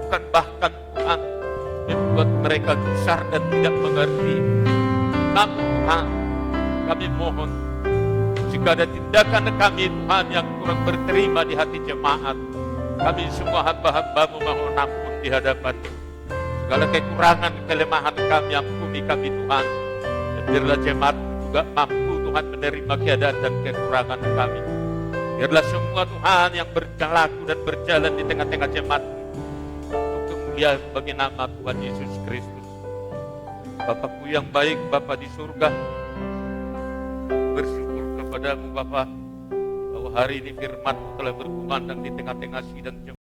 bukan bahkan Tuhan membuat mereka gusar dan tidak mengerti. Namun Tuhan, kami mohon, jika ada tindakan kami Tuhan yang kurang berterima di hati jemaat, kami semua hamba-hambamu mohon ampun di hadapan. Segala kekurangan, kelemahan kami, ampuni kami Tuhan. Dan biarlah jemaat juga mampu Tuhan menerima keadaan dan kekurangan kami. Biarlah semua Tuhan yang berlaku dan berjalan di tengah-tengah jemaat untuk kemuliaan bagi nama Tuhan Yesus Kristus. Bapakku yang baik, Bapa di surga, bersyukur kepadamu Bapa, bahwa hari ini firman-Mu telah berkumandang di tengah-tengah sidang jemaat.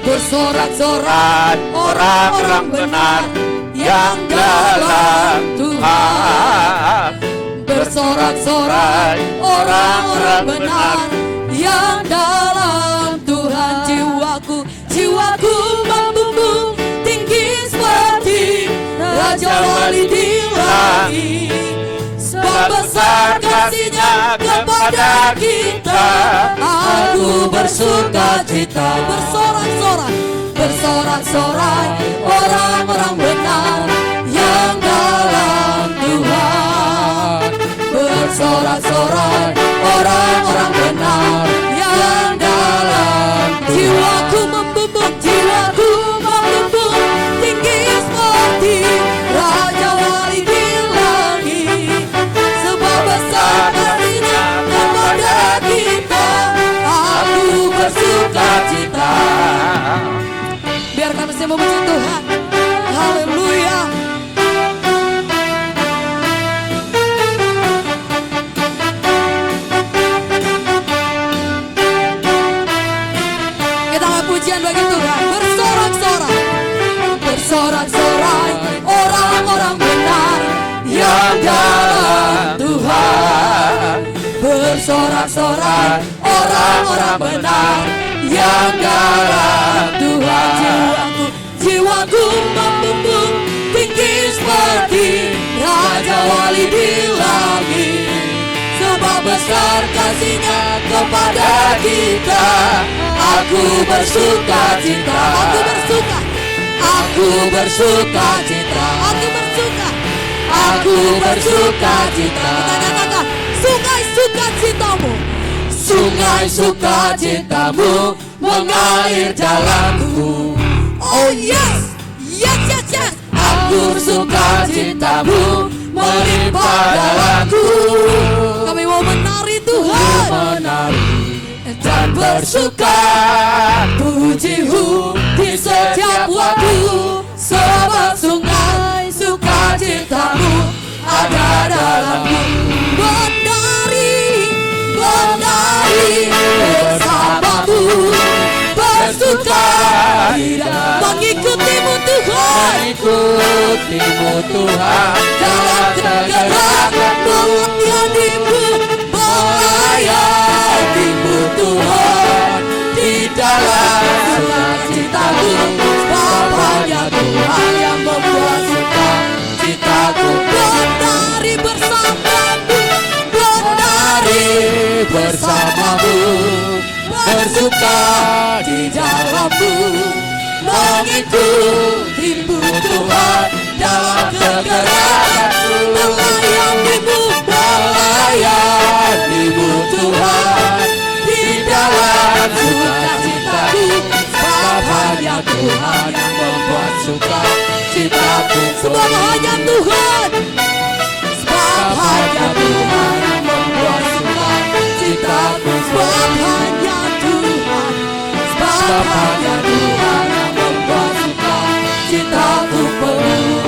Bersorak-sorak orang-orang benar yang dalam Tuhan. Bersorak-sorak orang-orang benar yang dalam Tuhan. Jiwaku membumbung tinggi seperti Raja Wali di langit. Sebab besar kasih-Nya kepada kita, aku bersuka cita. Bersorak-sorai orang-orang benar yang dalam Tuhan. Bersorak-sorai orang-orang benar yang dalam Tuhan. Jiwaku membumbung tinggi seperti Raja Wali di langit. Sebab besar kasih-Nya kepada kita, aku bersuka cita. Biar kami semua memuji Tuhan. Haleluya. Kita angkat pujian bagi Tuhan. Bersorak-sorai orang-orang benar yang dalam Tuhan. Bersorak-sorai orang-orang benar yang dalam Tuhan. Jiwaku membumbung tinggi seperti Raja Wali di langit. Sebab besar kasih-Nya kepada kita, aku bersuka cita. Aku bersuka cita. Aku bersuka cita. Katakan, sungai sukacitamu. Sungai sukacitamu mengalir dalamku. Oh yes. Aku sukacitamu melimpah dalamku. Kami mau menari Tuhan, dan bersuka pujimu di setiap waktu. Sebab sungai sukacitamu ada dalamku. Menari bersamamu, bersuka mengikutimu Tuhan. Dalam kegerakanmu melayanimu Tuhan. Di dalam sukacitamu, sebab hanya Tuhan yang membuat sukacitaku. Bersamamu, bersuka di dalammu, mengikutimu Tuhan. Dalam kegerakanku melayanimu Tuhan. Di dalam sukacitaku, sebab hanya Tuhan yang membuat sukacitaku. Sebab hanya Tuhan, sebab hanya Tuhan yang membuat sukacitaku. Sebab hanya Tuhan, sebab hanya Tuhan yang membuat sukacitaku penuh.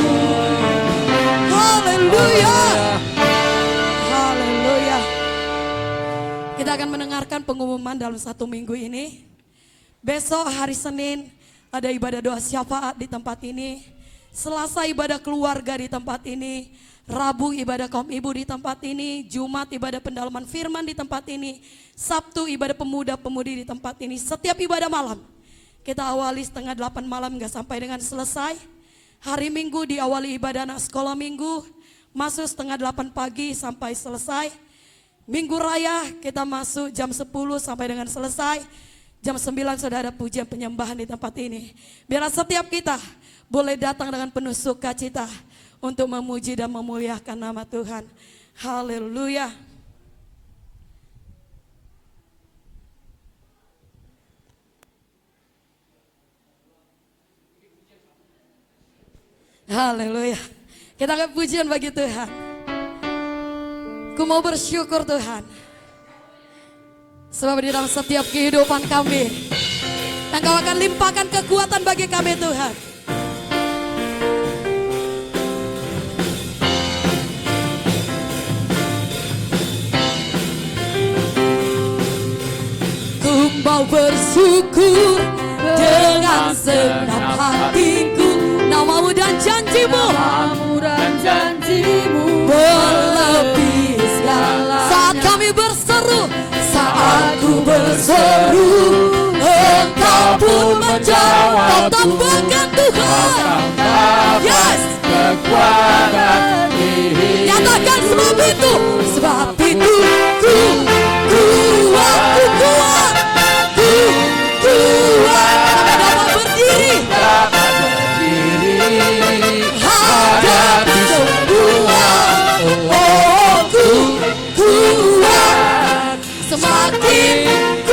Haleluya. Haleluya. Kita akan mendengarkan pengumuman dalam 1 minggu ini. Besok hari Senin ada ibadah doa syafaat di tempat ini. Selasa ibadah keluarga di tempat ini. Rabu ibadah kaum ibu di tempat ini. Jumat ibadah pendalaman firman di tempat ini. Sabtu ibadah pemuda-pemudi di tempat ini. Setiap ibadah malam kita awali setengah 8 malam gak sampai dengan selesai. Hari Minggu diawali ibadah anak sekolah minggu, masuk setengah 8 pagi sampai selesai. Minggu raya kita masuk jam 10 sampai dengan selesai. Jam 9 sudah ada pujian penyembahan di tempat ini. Biar setiap kita boleh datang dengan penuh sukacita untuk memuji dan memuliakan nama Tuhan. Haleluya. Haleluya. Kita akan pujian bagi Tuhan. Ku mau bersyukur Tuhan. Sebab di dalam setiap kehidupan kami, Engkau akan limpahkan kekuatan bagi kami Tuhan. Ku mau bersyukur dengan senang hatiku, namamu dan janjimu melebihi segala. Saat kami berseru, saat ku berseru, Engkau pun menjawab. Tambahkan Tuhan, yes, nyatakan sebab itu ku kuat, ku kuat, sampai dapat berdiri hadapi semua. Oh, ku kuat, semakin